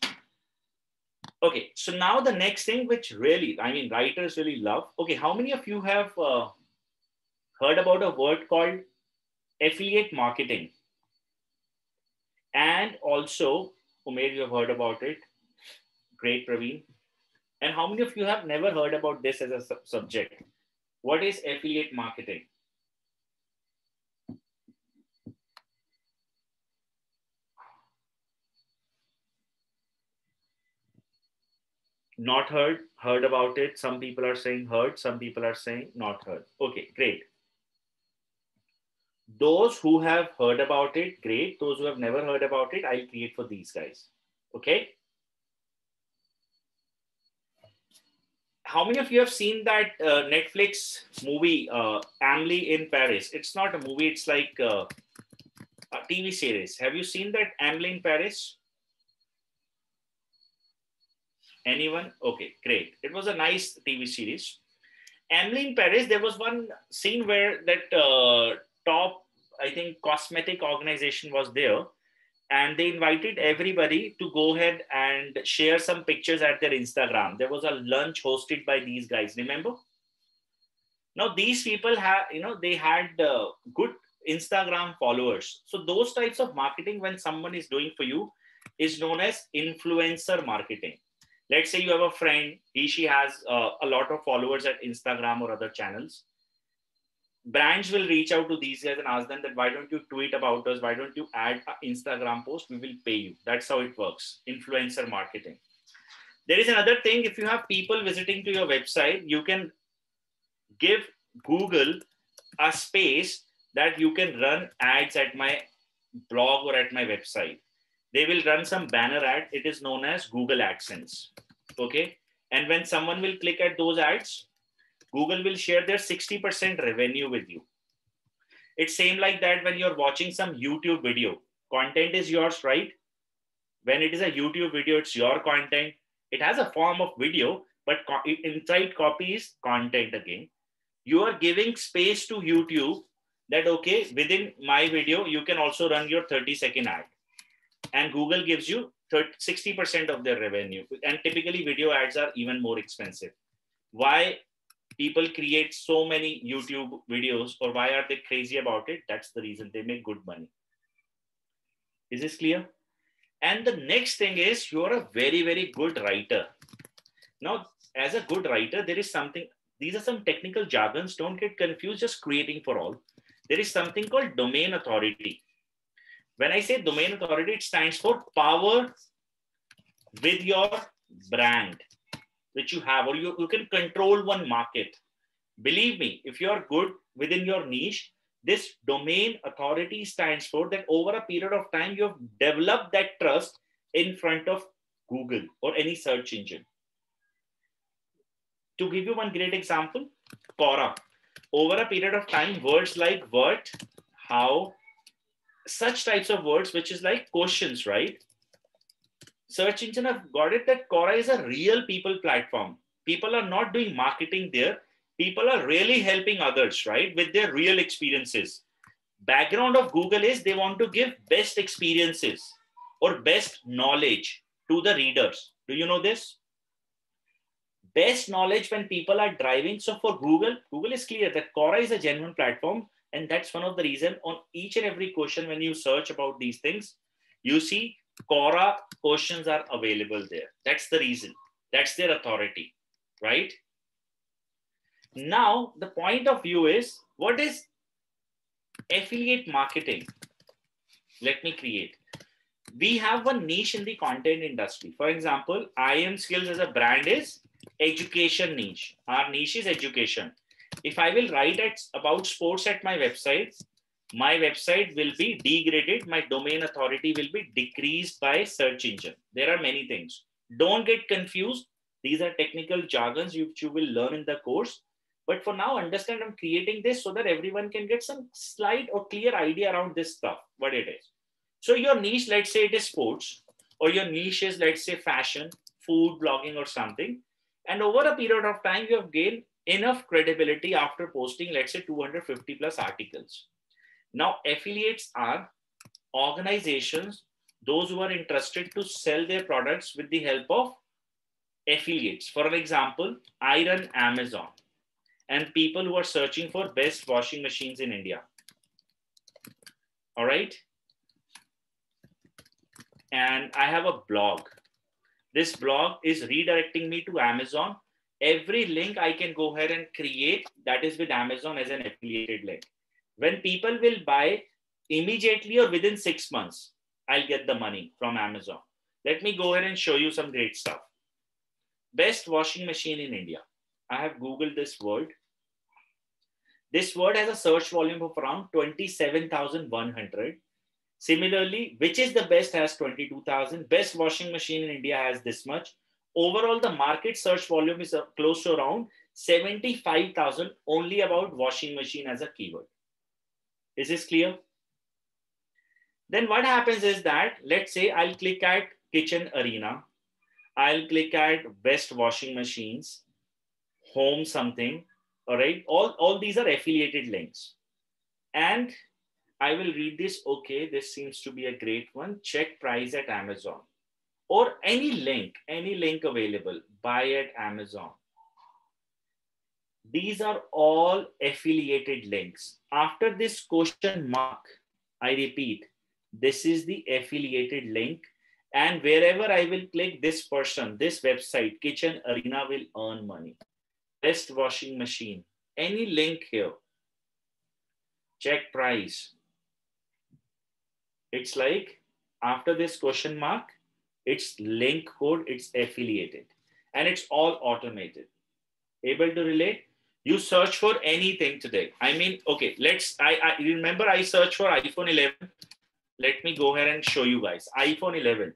Okay, so now the next thing, which really, writers really love. Okay, how many of you have heard about a word called affiliate marketing? And also, Umair, you have heard about it. Great, Praveen. And how many of you have never heard about this as a subject? What is affiliate marketing? Not heard, heard about it. Some people are saying heard, some people are saying not heard. Okay, great. Those who have heard about it, great. Those who have never heard about it, I'll create for these guys. Okay. How many of you have seen that Netflix movie, Emily in Paris? It's not a movie, it's like a TV series. Have you seen that Emily in Paris? Anyone? Okay, great. It was a nice TV series. Emily in Paris, there was one scene where that top, I think, cosmetic organization was there, and they invited everybody to go ahead and share some pictures at their Instagram. There was a lunch hosted by these guys, remember? Now, these people have, they had good Instagram followers. So those types of marketing, when someone is doing for you, is known as influencer marketing. Let's say you have a friend, she has a lot of followers at Instagram or other channels. Brands will reach out to these guys and ask them that, why don't you tweet about us? Why don't you add an Instagram post? We will pay you. That's how it works. Influencer marketing. There is another thing. If you have people visiting to your website, you can give Google a space that you can run ads at my blog or at my website. They will run some banner ad. It is known as Google AdSense. Okay. And when someone will click at those ads, Google will share their 60% revenue with you. It's same like that when you're watching some YouTube video. Content is yours, right? When it is a YouTube video, it's your content. It has a form of video, but inside copy is content again. You are giving space to YouTube that, okay, within my video, you can also run your 30-second ad. And Google gives you 60% of their revenue. And typically video ads are even more expensive. Why people create so many YouTube videos, or why are they crazy about it? That's the reason. They make good money. Is this clear? And the next thing is, you're a very, very good writer. Now, as a good writer, there is something, these are some technical jargons. Don't get confused, just creating for all. There is something called domain authority. When I say domain authority, it stands for power with your brand, which you have, or you can control one market. Believe me, if you are good within your niche, this domain authority stands for that over a period of time, you have developed that trust in front of Google or any search engine. To give you one great example, Quora. Over a period of time, words like what, how, such types of words, which is like questions, right? Search engine have got it that Quora is a real people platform. People are not doing marketing there. People are really helping others, right? With their real experiences. Background of Google is they want to give best experiences or best knowledge to the readers. Do you know this? Best knowledge when people are driving. So for Google is clear that Quora is a genuine platform. And that's one of the reasons on each and every question, when you search about these things, you see Quora questions are available there. That's the reason. That's their authority, right? Now, the point of view is, what is affiliate marketing? Let me create. We have one niche in the content industry. For example, IM Skills as a brand is education niche. Our niche is education. If I will write about sports at my website will be degraded. My domain authority will be decreased by search engine. There are many things. Don't get confused. These are technical jargons which you will learn in the course. But for now, understand I'm creating this so that everyone can get some slight or clear idea around this stuff, what it is. So your niche, let's say it is sports, or your niche is, let's say, fashion, food, blogging, or something. And over a period of time, you have gained enough credibility after posting, let's say, 250 plus articles. Now, affiliates are organizations, those who are interested to sell their products with the help of affiliates. For an example, I run Amazon and people who are searching for best washing machines in India. All right. And I have a blog. This blog is redirecting me to Amazon. Every link I can go ahead and create that is with Amazon as an affiliated link. When people will buy immediately or within 6 months, I'll get the money from Amazon. Let me go ahead and show you some great stuff. Best washing machine in India. I have Googled this word. This word has a search volume of around 27,100. Similarly, which is the best has 22,000. Best washing machine in India has this much. Overall, the market search volume is close to around 75,000 only about washing machine as a keyword. Is this clear? Then what happens is that, let's say I'll click at kitchen arena. I'll click at best washing machines, home something. All right. All these are affiliated links. And I will read this. Okay, this seems to be a great one. Check price at Amazon or any link available. Buy at Amazon. These are all affiliated links. After this question mark, I repeat, this is the affiliated link. And wherever I will click this person, this website, Kitchen Arena will earn money. Best washing machine, any link here. Check price. It's like after this question mark, it's link code, it's affiliated. And it's all automated. Able to relate? You search for anything today. I mean, okay, I remember I searched for iPhone 11. Let me go ahead and show you guys. iPhone 11.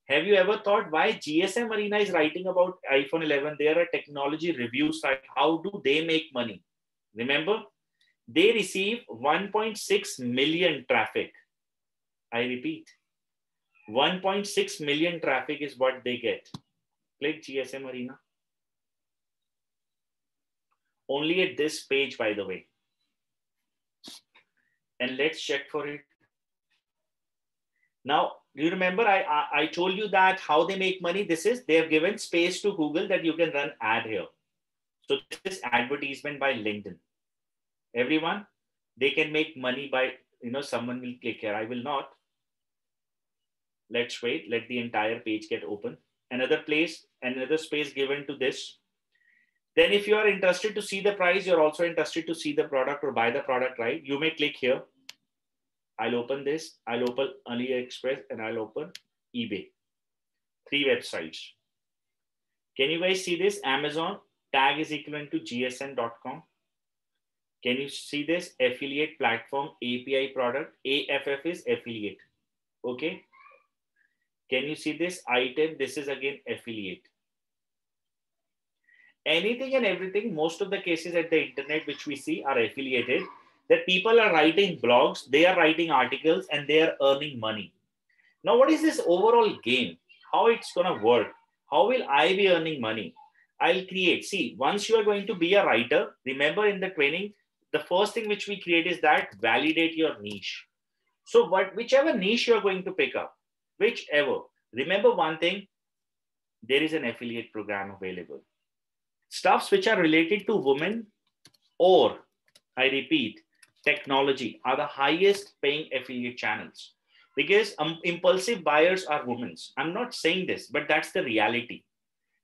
Have you ever thought why GSM Arena is writing about iPhone 11? They are a technology review site. How do they make money? Remember, they receive 1.6 million traffic. I repeat, 1.6 million traffic is what they get. Click GSM Arena. Only at this page, by the way. And let's check for it. Now, do you remember I told you that how they make money? This is, they have given space to Google that you can run ad here. So this is advertisement by LinkedIn. Everyone, they can make money by, someone will click here. I will not. Let's wait. Let the entire page get open. Another space given to this. Then if you are interested to see the price, you're also interested to see the product or buy the product, right? You may click here. I'll open this. I'll open AliExpress and I'll open eBay. 3 websites. Can you guys see this? Amazon tag is equivalent to gsn.com. Can you see this? Affiliate platform API product. AFF is affiliate. Okay. Can you see this item? This is again affiliate. Anything and everything, most of the cases at the internet which we see are affiliated. That people are writing blogs, they are writing articles, and they are earning money. Now, what is this overall game? How it's going to work? How will I be earning money? I'll create. See, once you are going to be a writer, remember in the training, the first thing which we create is that validate your niche. So whichever niche you're going to pick up, whichever, remember one thing, there is an affiliate program available. Stuffs which are related to women or, I repeat, technology are the highest paying affiliate channels because impulsive buyers are women. I'm not saying this, but that's the reality.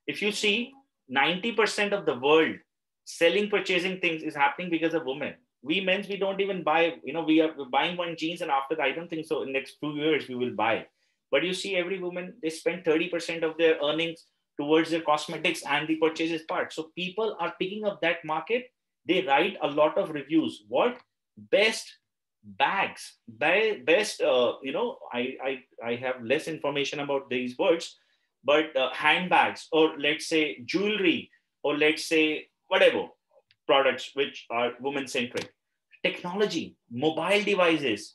If you see 90% of the world selling, purchasing things is happening because of women. We men, we don't even buy, we are buying one jeans and after that, I don't think so in the next 2 years we will buy. But you see every woman, they spend 30% of their earnings towards their cosmetics and the purchases part. So people are picking up that market. They write a lot of reviews. What? Best bags, best, I have less information about these words, but handbags, or let's say jewelry, or let's say whatever products which are women centric. Technology, mobile devices,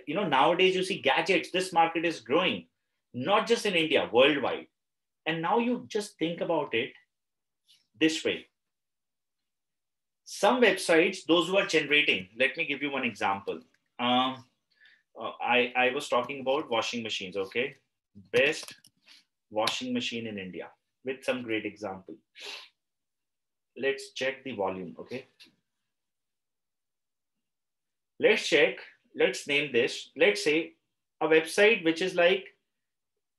nowadays you see gadgets. This market is growing, not just in India, worldwide. And now you just think about it this way. Some websites, those who are generating, let me give you one example. I was talking about washing machines, okay? Best washing machine in India with some great example. Let's check the volume, okay? Let's check, let's name this, let's say a website which is like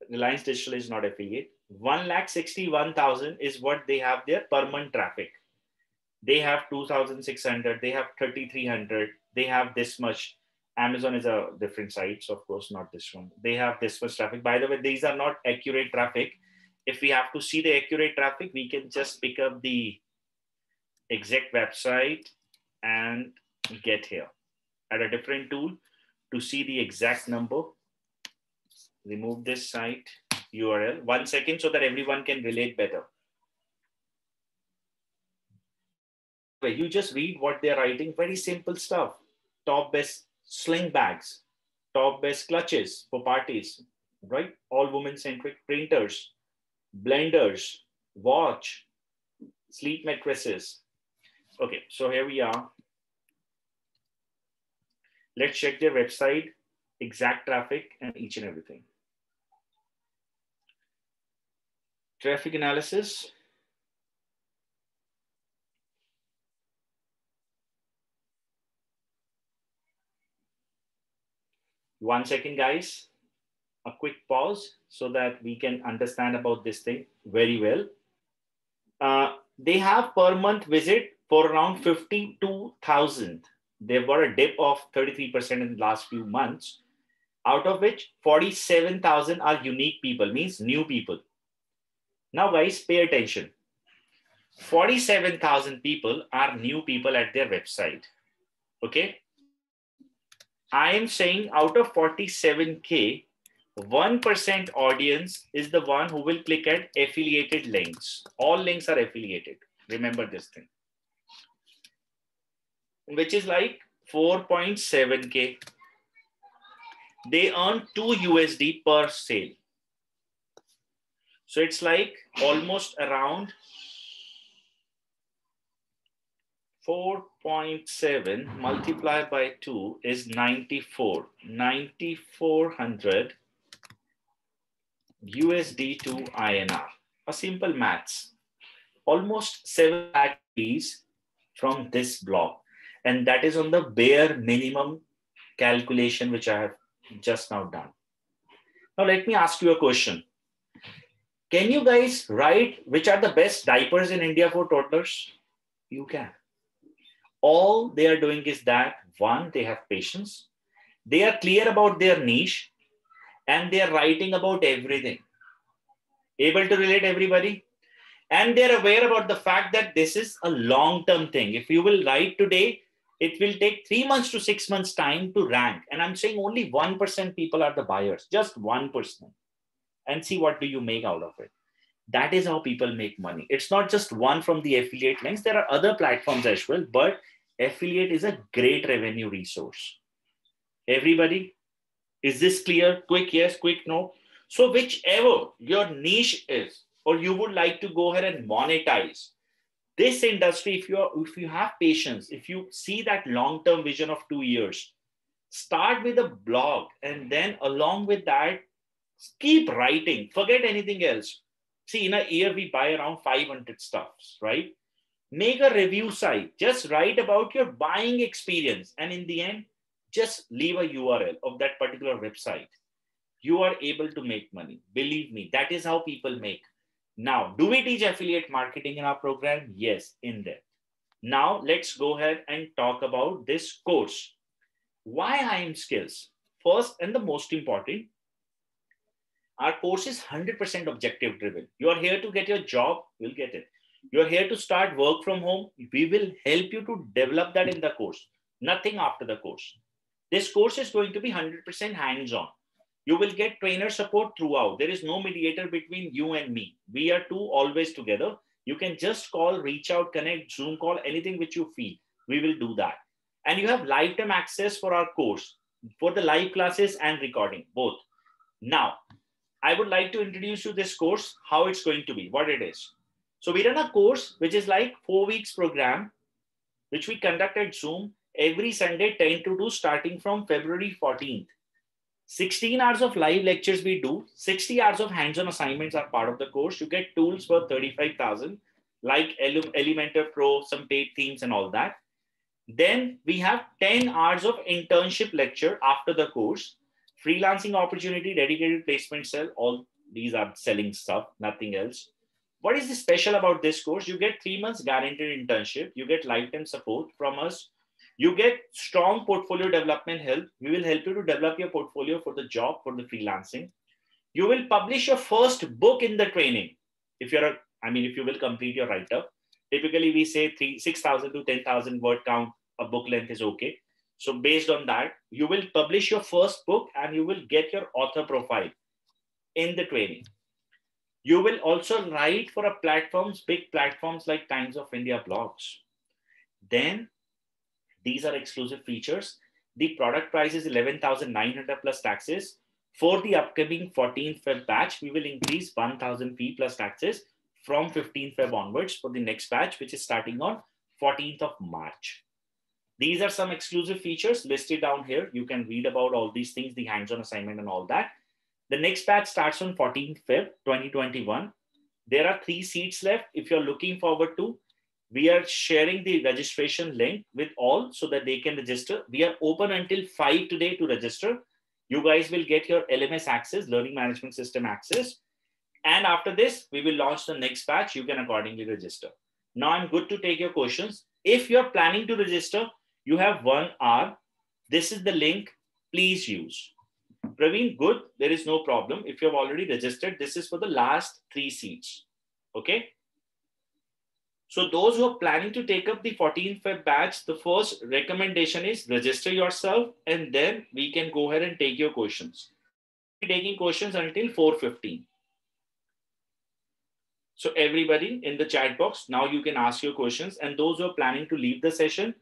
Reliance Digital is not affiliate. 1,61,000 is what they have their per month traffic. They have 2,600, they have 3,300, they have this much. Amazon is a different site, so of course not this one. They have this much traffic. By the way, these are not accurate traffic. If we have to see the accurate traffic, we can just pick up the exact website and get here at a different tool to see the exact number. Remove this site URL. 1 second so that everyone can relate better. You just read what they're writing, very simple stuff. Top best sling bags, top best clutches for parties, right? All women-centric printers, blenders, watch, sleep mattresses. Okay, so here we are. Let's check their website, exact traffic, and each and everything. Traffic analysis. One second, guys. A quick pause so that we can understand about this thing very well. They have per month visit for around 52,000. They've got a dip of 33% in the last few months, out of which 47,000 are unique people, means new people. Now, guys, pay attention. 47,000 people are new people at their website. Okay. I am saying out of 47K, 1% audience is the one who will click at affiliated links. All links are affiliated. Remember this thing. Which is like 4.7K. They earn 2 USD per sale. So it's like almost around 4.7 multiplied by 2 is 94. 9,400 USD to INR. A simple maths. Almost 7 lakh rupees from this block. And that is on the bare minimum calculation which I have just now done. Now let me ask you a question. Can you guys write which are the best diapers in India for toddlers? You can. All they are doing is that, one, they have patience. They are clear about their niche and they are writing about everything. Able to relate, everybody? And they're aware about the fact that this is a long-term thing. If you will write today, it will take 3 months to 6 months time to rank. And I'm saying only 1% people are the buyers, just 1%. And see what do you make out of it. That is how people make money. It's not just one from the affiliate links. There are other platforms as well, but affiliate is a great revenue resource. Everybody, is this clear? Quick yes, quick no. So whichever your niche is, or you would like to go ahead and monetize this industry, if you have patience, if you see that long-term vision of 2 years, start with a blog, and then along with that, keep writing. Forget anything else. See, in a year, we buy around 500 stuffs, right? Make a review site. Just write about your buying experience. And in the end, just leave a URL of that particular website. You are able to make money. Believe me, that is how people make. Now, do we teach affiliate marketing in our program? Yes, in depth. Now, let's go ahead and talk about this course. Why IM skills? First and the most important, Our course is 100% objective driven. You are here to get your job, you'll get it. You're here to start work from home. We will help you to develop that in the course. Nothing after the course. This course is going to be 100% hands-on. You will get trainer support throughout. There is no mediator between you and me. We are two always together. You can just call, reach out, connect, Zoom call, anything which you feel. We will do that. And you have lifetime access for our course, for the live classes and recording, both. Now, I would like to introduce you this course, how it's going to be, what it is. So we run a course which is like 4 weeks program, which we conduct at Zoom every Sunday, 10 to 2, starting from February 14th. 16 hours of live lectures we do. 60 hours of hands-on assignments are part of the course. You get tools for 35,000, like Elementor Pro, some paid themes and all that. Then we have 10 hours of internship lecture after the course. Freelancing opportunity, dedicated placement cell, all these are selling stuff, nothing else. What is special about this course? You get 3 months guaranteed internship. You get lifetime support from us. You get strong portfolio development help. We will help you to develop your portfolio for the job, for the freelancing. You will publish your first book in the training. If you will complete your write-up. Typically, we say 6,000 to 10,000 word count, a book length is okay. So based on that, you will publish your first book and you will get your author profile in the training. You will also write for big platforms like Times of India blogs. Then these are exclusive features. The product price is 11,900 plus taxes. For the upcoming 14th Feb batch, we will increase 1,000 fee plus taxes from 15th Feb onwards for the next batch, which is starting on 14th of March. These are some exclusive features listed down here. You can read about all these things, the hands-on assignment and all that. The next batch starts on 14th Feb 2021. There are 3 seats left. If you're looking forward to, we are sharing the registration link with all so that they can register. We are open until 5 today to register. You guys will get your LMS access, Learning Management System access. And after this, we will launch the next batch. You can accordingly register. Now I'm good to take your questions. If you're planning to register, you have 1 hour. This is the link. Please use. Praveen, good. There is no problem. If you have already registered, this is for the last 3 seats. Okay. So those who are planning to take up the 14th Feb batch, the first recommendation is register yourself and then we can go ahead and take your questions. We'll be taking questions until 4:15. So everybody in the chat box, now you can ask your questions, and those who are planning to leave the session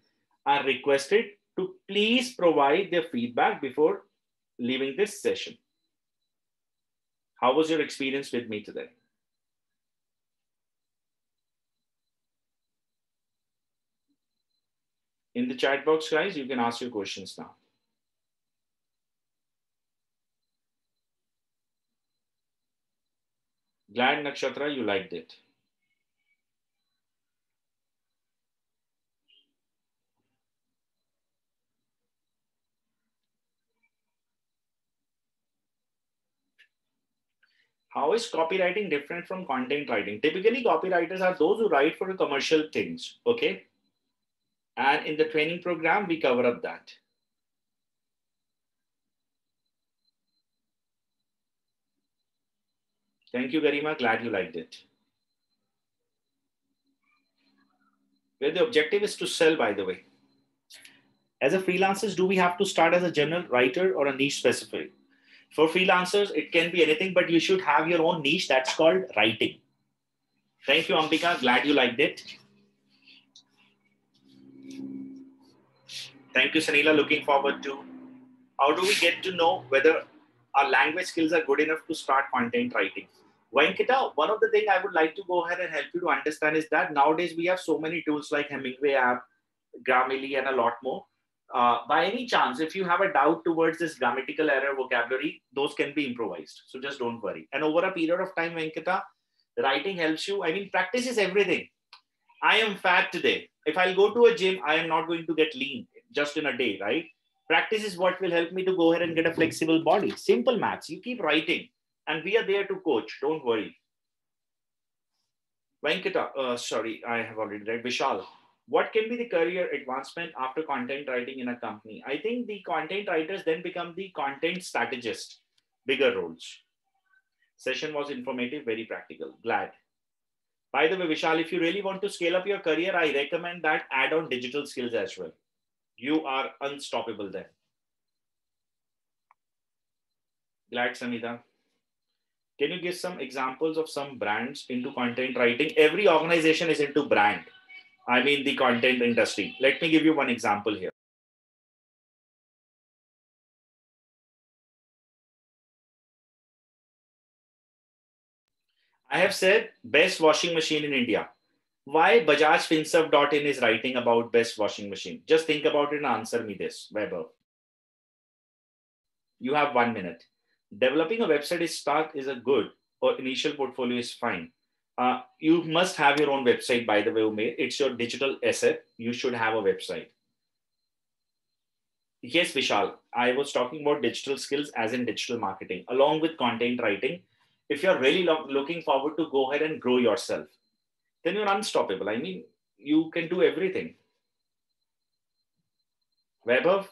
are requested to please provide their feedback before leaving this session. How was your experience with me today? In the chat box, guys, you can ask your questions now. Glad, Nakshatra, you liked it. How is copywriting different from content writing? Typically, copywriters are those who write for commercial things, okay? And in the training program, we cover up that. Thank you, Garima. Glad you liked it. Where the objective is to sell, by the way. As a freelancers, do we have to start as a general writer or a niche specific? For freelancers, it can be anything, but you should have your own niche. That's called writing. Thank you, Ambika. Glad you liked it. Thank you, Sanila. Looking forward to. How do we get to know whether our language skills are good enough to start content writing? Venkata, one of the things I would like to go ahead and help you to understand is that nowadays we have so many tools like Hemingway app, Grammarly, and a lot more. By any chance, if you have a doubt towards this grammatical error vocabulary, those can be improvised. So just don't worry. And over a period of time, Venkata, writing helps you. I mean, practice is everything. I am fat today. If I'll go to a gym, I am not going to get lean just in a day, right? Practice is what will help me to go ahead and get a flexible body. Simple maths. You keep writing and we are there to coach. Don't worry. Venkata, sorry, I have already read. Vishal, what can be the career advancement after content writing in a company? I think the content writers then become the content strategist, bigger roles. Session was informative, very practical. Glad. By the way, Vishal, if you really want to scale up your career, I recommend that add on digital skills as well. You are unstoppable then. Glad, Samita. Can you give some examples of some brands into content writing? Every organization is into brand. I mean, the content industry. Let me give you one example here. I have said best washing machine in India. Why BajajFinserv.in is writing about best washing machine? Just think about it and answer me this, Weber. You have 1 minute. Developing a website is a good or initial portfolio is fine. You must have your own website, by the way, Umair. It's your digital asset. You should have a website. Yes, Vishal, I was talking about digital skills as in digital marketing, along with content writing. If you're really looking forward to go ahead and grow yourself, then you're unstoppable. I mean, you can do everything. Weber,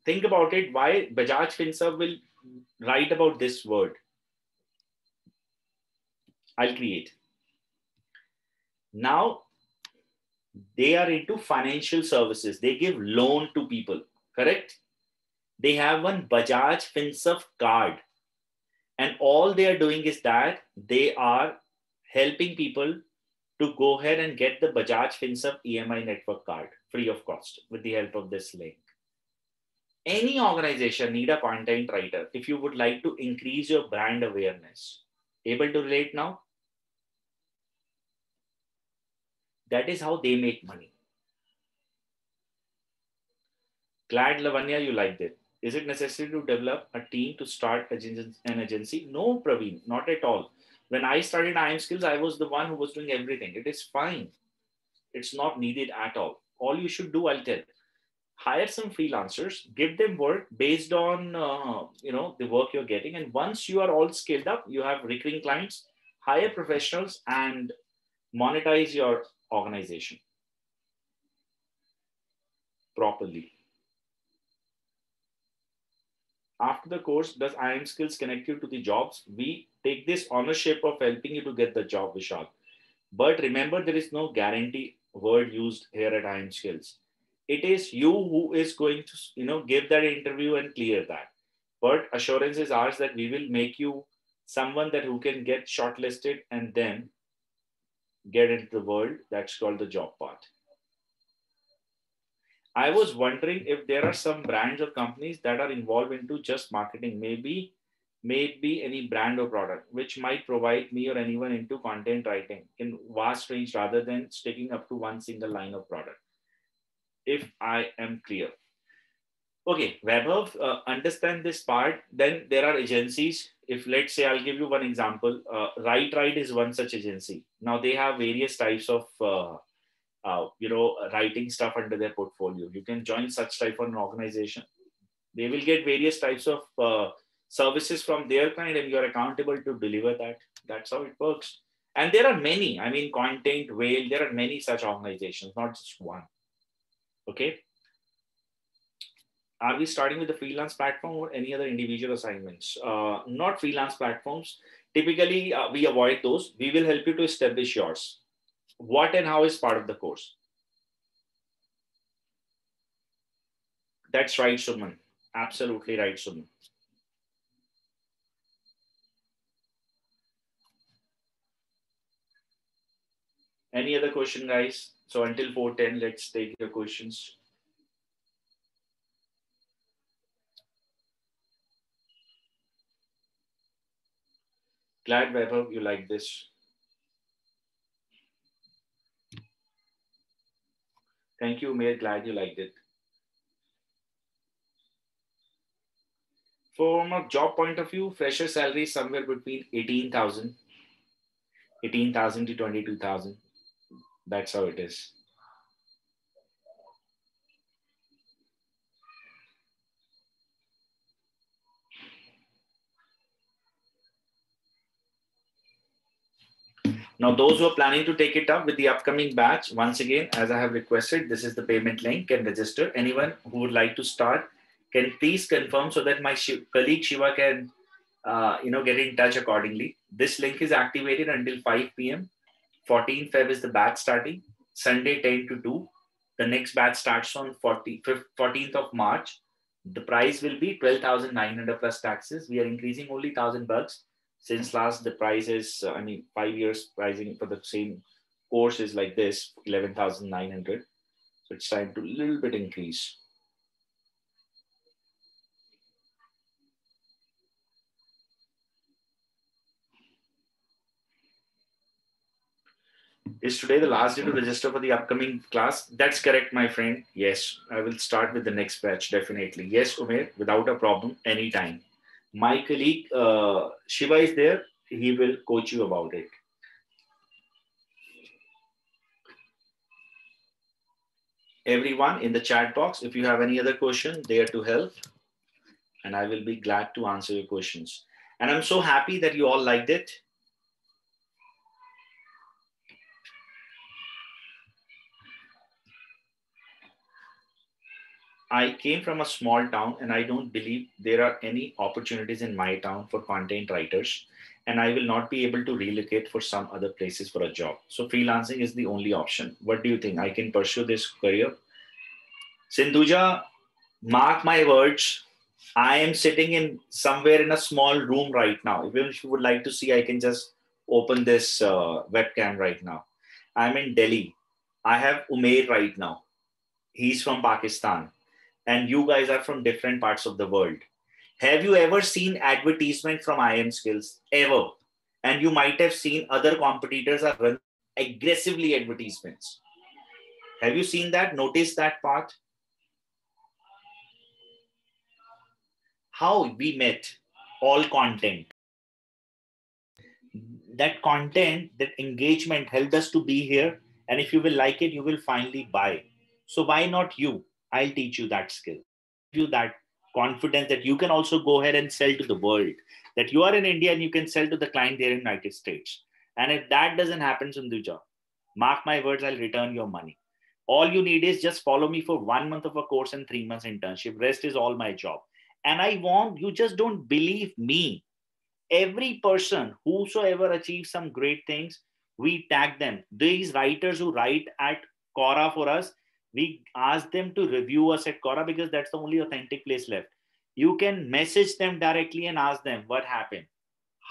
think about it. Why Bajaj Finserv will write about this word? I'll create. Now, they are into financial services. They give loan to people, correct? They have one Bajaj Finserv card. And all they are doing is that they are helping people to go ahead and get the Bajaj Finserv EMI network card free of cost with the help of this link. Any organization need a content writer if you would like to increase your brand awareness. Able to relate now? That is how they make money. Glad, Lavanya, you liked it. Is it necessary to develop a team to start an agency? No, Praveen, not at all. When I started IM Skills, I was the one who was doing everything. It is fine. It's not needed at all. All you should do, I'll tell. Hire some freelancers, give them work based on the work you're getting. And once you are all skilled up, you have recurring clients, hire professionals and monetize your organization properly. After the course, does IM Skills connect you to the jobs? We take this ownership of helping you to get the job, Vishal. But remember, there is no guarantee word used here at IM Skills. It is you who is going to, give that interview and clear that. But assurance is ours that we will make you someone that who can get shortlisted and then get into the world. That's called the job part. I was wondering if there are some brands or companies that are involved into just marketing, maybe any brand or product, which might provide me or anyone into content writing in vast range rather than sticking up to one single line of product. If I am clear. Okay, Vaibhav, understand this part. Then there are agencies. If let's say, I'll give you one example. Right is one such agency. Now they have various types of writing stuff under their portfolio. You can join such type of an organization. They will get various types of services from their kind, and you're accountable to deliver that. That's how it works. And there are many. I mean, Content Whale. There are many such organizations, not just one. Okay. Are we starting with the freelance platform or any other individual assignments? Not freelance platforms. Typically, we avoid those. We will help you to establish yours. What and how is part of the course. That's right, Suman. Absolutely right, Suman. Any other question, guys? So until 4:10, let's take your questions. Glad, Weber, you like this. Thank you, Mayor. Glad you liked it. From a job point of view, fresher salary is somewhere between 18,000 to 22,000. That's how it is. Now, those who are planning to take it up with the upcoming batch, once again, as I have requested, this is the payment link, can register. Anyone who would like to start can please confirm so that my colleague Shiva can, get in touch accordingly. This link is activated until 5 p.m. 14th Feb is the batch starting. Sunday 10 to 2. The next batch starts on 14th of March. The price will be 12,900 plus taxes. We are increasing only $1,000. Since last the price is, 5 years pricing for the same course is like this, 11,900. So it's time to little bit increase. Is today the last day to register for the upcoming class? That's correct, my friend. Yes, I will start with the next batch, definitely. Yes, Umer, without a problem, anytime. My colleague Shiva is there. He will coach you about it. Everyone in the chat box, if you have any other question, there to help. And I will be glad to answer your questions. And I'm so happy that you all liked it. I came from a small town and I don't believe there are any opportunities in my town for content writers. And I will not be able to relocate for some other places for a job. So freelancing is the only option. What do you think? I can pursue this career? Sindhuja, mark my words. I am sitting in somewhere in a small room right now. Even if you would like to see, I can just open this webcam right now. I'm in Delhi. I have Umair right now. He's from Pakistan. And you guys are from different parts of the world. Have you ever seen advertisement from IM Skills? Ever? And you might have seen other competitors are running aggressively advertisements. Have you seen that? Notice that part? How we met? All content. That content, that engagement helped us to be here. And if you will like it, you will finally buy. So why not you? I'll teach you that skill. Give you that confidence that you can also go ahead and sell to the world. That you are in India and you can sell to the client there in the United States. And if that doesn't happen, Sindhuja, mark my words, I'll return your money. All you need is just follow me for 1 month of a course and 3 months internship. Rest is all my job. And I want you just don't believe me. Every person whosoever achieves some great things, we tag them. These writers who write at Quora for us, we ask them to review us at Quora because that's the only authentic place left. You can message them directly and ask them what happened.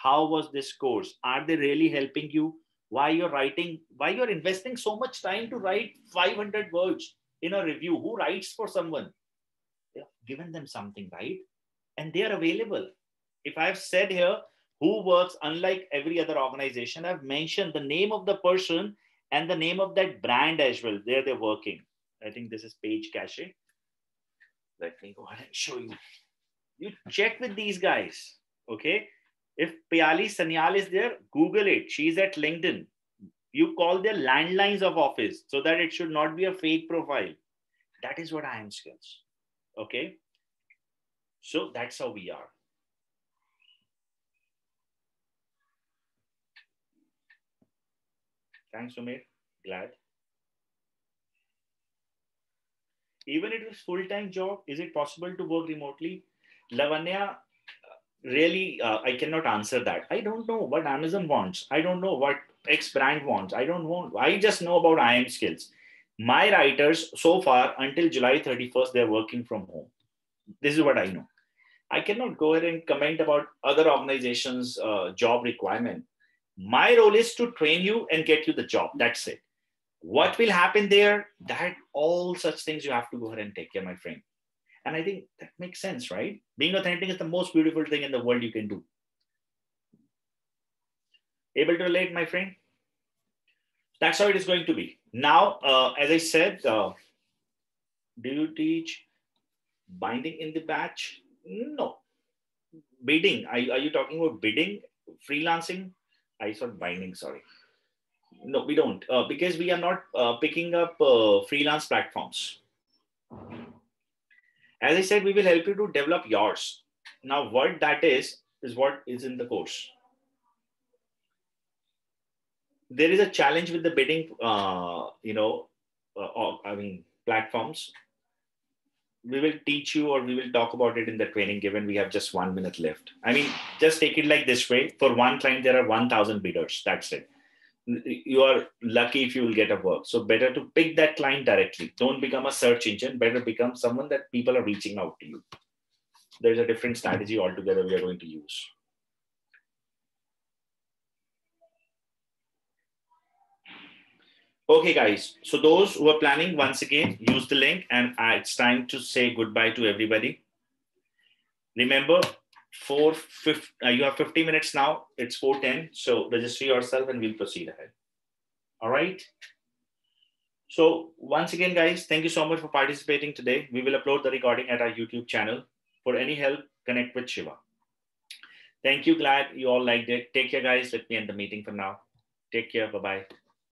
How was this course? Are they really helping you? Why you're writing? Why you're investing so much time to write 500 words in a review? Who writes for someone? They've given them something, right? And they are available. If I've said here who works unlike every other organization, I've mentioned the name of the person and the name of that brand as well. There they're working. I think this is Page Cache. Let me go ahead and show you. You check with these guys, okay? If Piali Sanyal is there, Google it. She's at LinkedIn. You call their landlines of office so that it should not be a fake profile. That is what IM Skills, okay? So that's how we are. Thanks, Sumit. Glad. Even if it's full-time job, is it possible to work remotely? Lavanya, really, I cannot answer that. I don't know what Amazon wants. I don't know what X brand wants. I don't know. I just know about IM Skills. My writers so far until July 31st, they're working from home. This is what I know. I cannot go ahead and comment about other organizations' job requirement. My role is to train you and get you the job. That's it. What will happen there? That all such things you have to go ahead and take care, my friend. And I think that makes sense, right? Being authentic is the most beautiful thing in the world you can do. Able to relate, my friend? That's how it is going to be. Now, as I said, do you teach binding in the batch? No. Bidding. Are you talking about bidding? Freelancing? I said binding, sorry. No, we don't. Because we are not picking up freelance platforms. As I said, we will help you to develop yours. Now, what that is what is in the course. There is a challenge with the bidding, platforms. we will teach you, or we will talk about it in the training, given we have just 1 minute left. I mean, just take it like this way. For one client, there are 1,000 bidders. That's it. You are lucky if you will get a work. So better to pick that client directly. Don't become a search engine. Better become someone that people are reaching out to you. There's a different strategy altogether we are going to use. Okay, guys. So those who are planning, once again, use the link, and it's time to say goodbye to everybody. Remember, you have 50 minutes now. It's 4:10. So register yourself and we'll proceed ahead. All right. So once again, guys, thank you so much for participating today. We will upload the recording at our YouTube channel. For any help, connect with Shiva. Thank you. Glad you all liked it. Take care, guys. Let me end the meeting for now. Take care. Bye-bye.